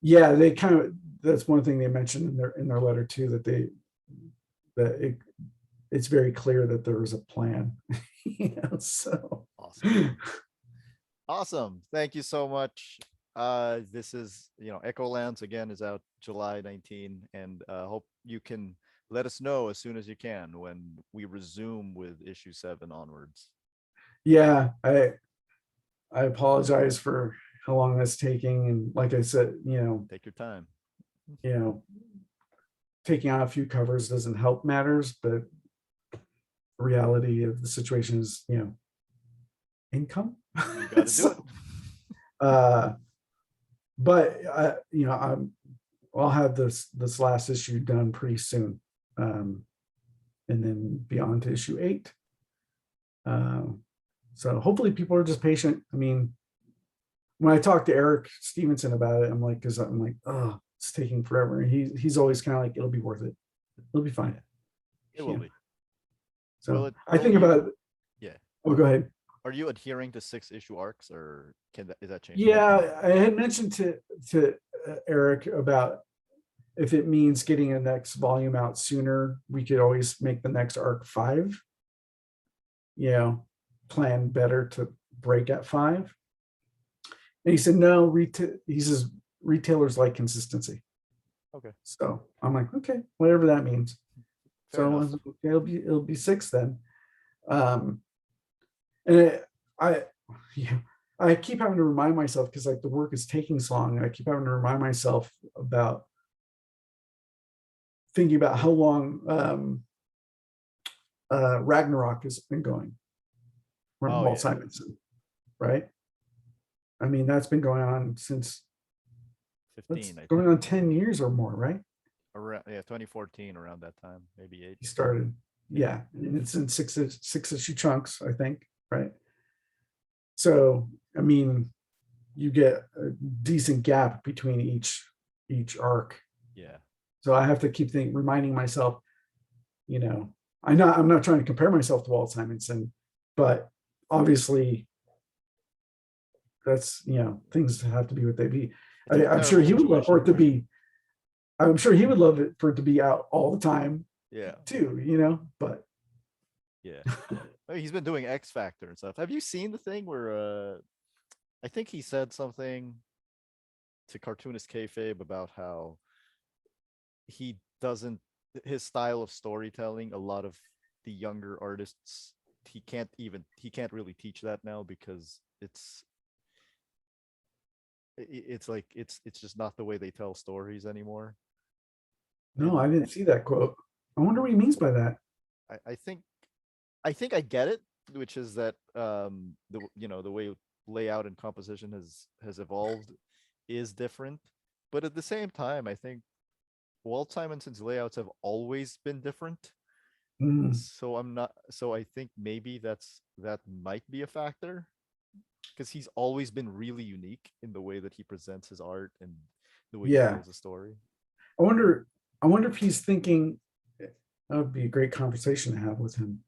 Yeah, they kind of, that's one thing they mentioned in their letter too, it's very clear that there was a plan. So awesome. Thank you so much. This is, Echolands again is out July 19, and hope you can let us know as soon as you can when we resume with issue 7 onwards. Yeah, I apologize for how long that's taking, and like I said, take your time. Taking out a few covers doesn't help matters, but the reality of the situation is, income. You got to do it. But I'll have this last issue done pretty soon, and then be on to issue 8. So hopefully people are just patient. I mean, when I talked to Eric Stevenson about it, I'm like, oh, it's taking forever. And he's always kind of like, it'll be worth it. It'll be fine. It will be. So I think about it. Yeah. Oh, go ahead. Are you adhering to 6-issue arcs, or is that changing? Yeah, I had mentioned to Eric about if it means getting a next volume out sooner, we could always make the next arc 5. Plan better to break at 5. And he said, no, he says retailers like consistency. Okay, So I'm like, okay, whatever that means. fair So I enough. was like, okay, it'll be 6 then. Um, and I, yeah, I keep having to remind myself because like the work is taking so long, and I keep having to remind myself about thinking about how long Ragnarok has been going from Oh Walt yeah, Simonson, right? I mean, that's been going on since that's 15, I going think. on 10 years or more, right? Around, yeah, 2014, around that time, maybe eight. He started. Yeah. Yeah. And it's in six issue chunks, I think, right? So, I mean, you get a decent gap between each arc. Yeah. So I have to keep reminding myself, you know, I'm not trying to compare myself to Walt Simonson, but obviously that's things have to be what they be. It's a I'm sure terrible he would love for situation. it to be. I'm sure he would love it for it to be out all the time Yeah. too, but Yeah. Oh, he's been doing X Factor and stuff. Have you seen the thing where I think he said something to cartoonist kayfabe about how he doesn't his style of storytelling, a lot of the younger artists, he can't really teach that now because it's like it's just not the way they tell stories anymore. no, I And didn't see that quote. I wonder what he means by that. I think I get it, which is that the way layout and composition has evolved is different, but at the same time, I think Walt Simonson's layouts have always been different. Mm, So I'm not. So I think maybe that might be a factor because he's always been really unique in the way that he presents his art and the way he yeah, tells a story. I wonder. I wonder if he's thinking that would be a great conversation to have with him.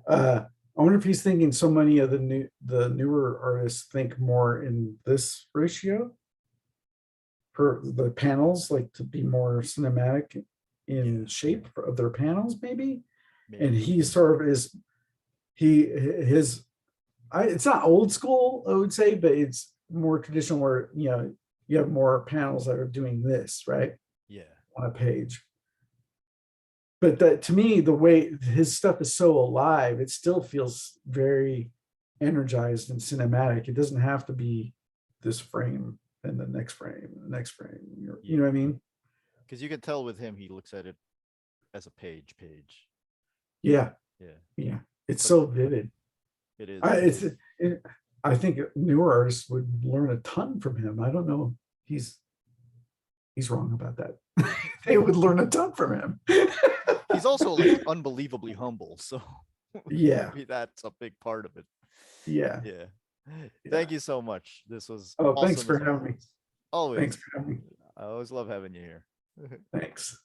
I wonder if he's thinking so many of the newer artists think more in this ratio for the panels, like to be more cinematic in Yeah, shape of their panels, maybe. And maybe. he sort of is his it's not old school, I would say, but it's more traditional where you have more panels that are doing this, right? Yeah, On a page. But that to me, the way his stuff is so alive, it still feels very energized and cinematic. It doesn't have to be this frame and the next frame and the next frame. You know yeah. what I mean? Because you can tell with him, he looks at it as a page. Yeah, Yeah, yeah. It's but so vivid. it is. I It it's is. it, I think newer artists would learn a ton from him. I don't know. He's wrong about that. They would learn a ton from him. He's also like unbelievably humble, so Yeah, maybe that's a big part of it. yeah, Yeah. yeah. Thank you so much. This was Oh, thanks awesome for as having me. always. Always. Thanks for having me. I always love having you here. Thanks.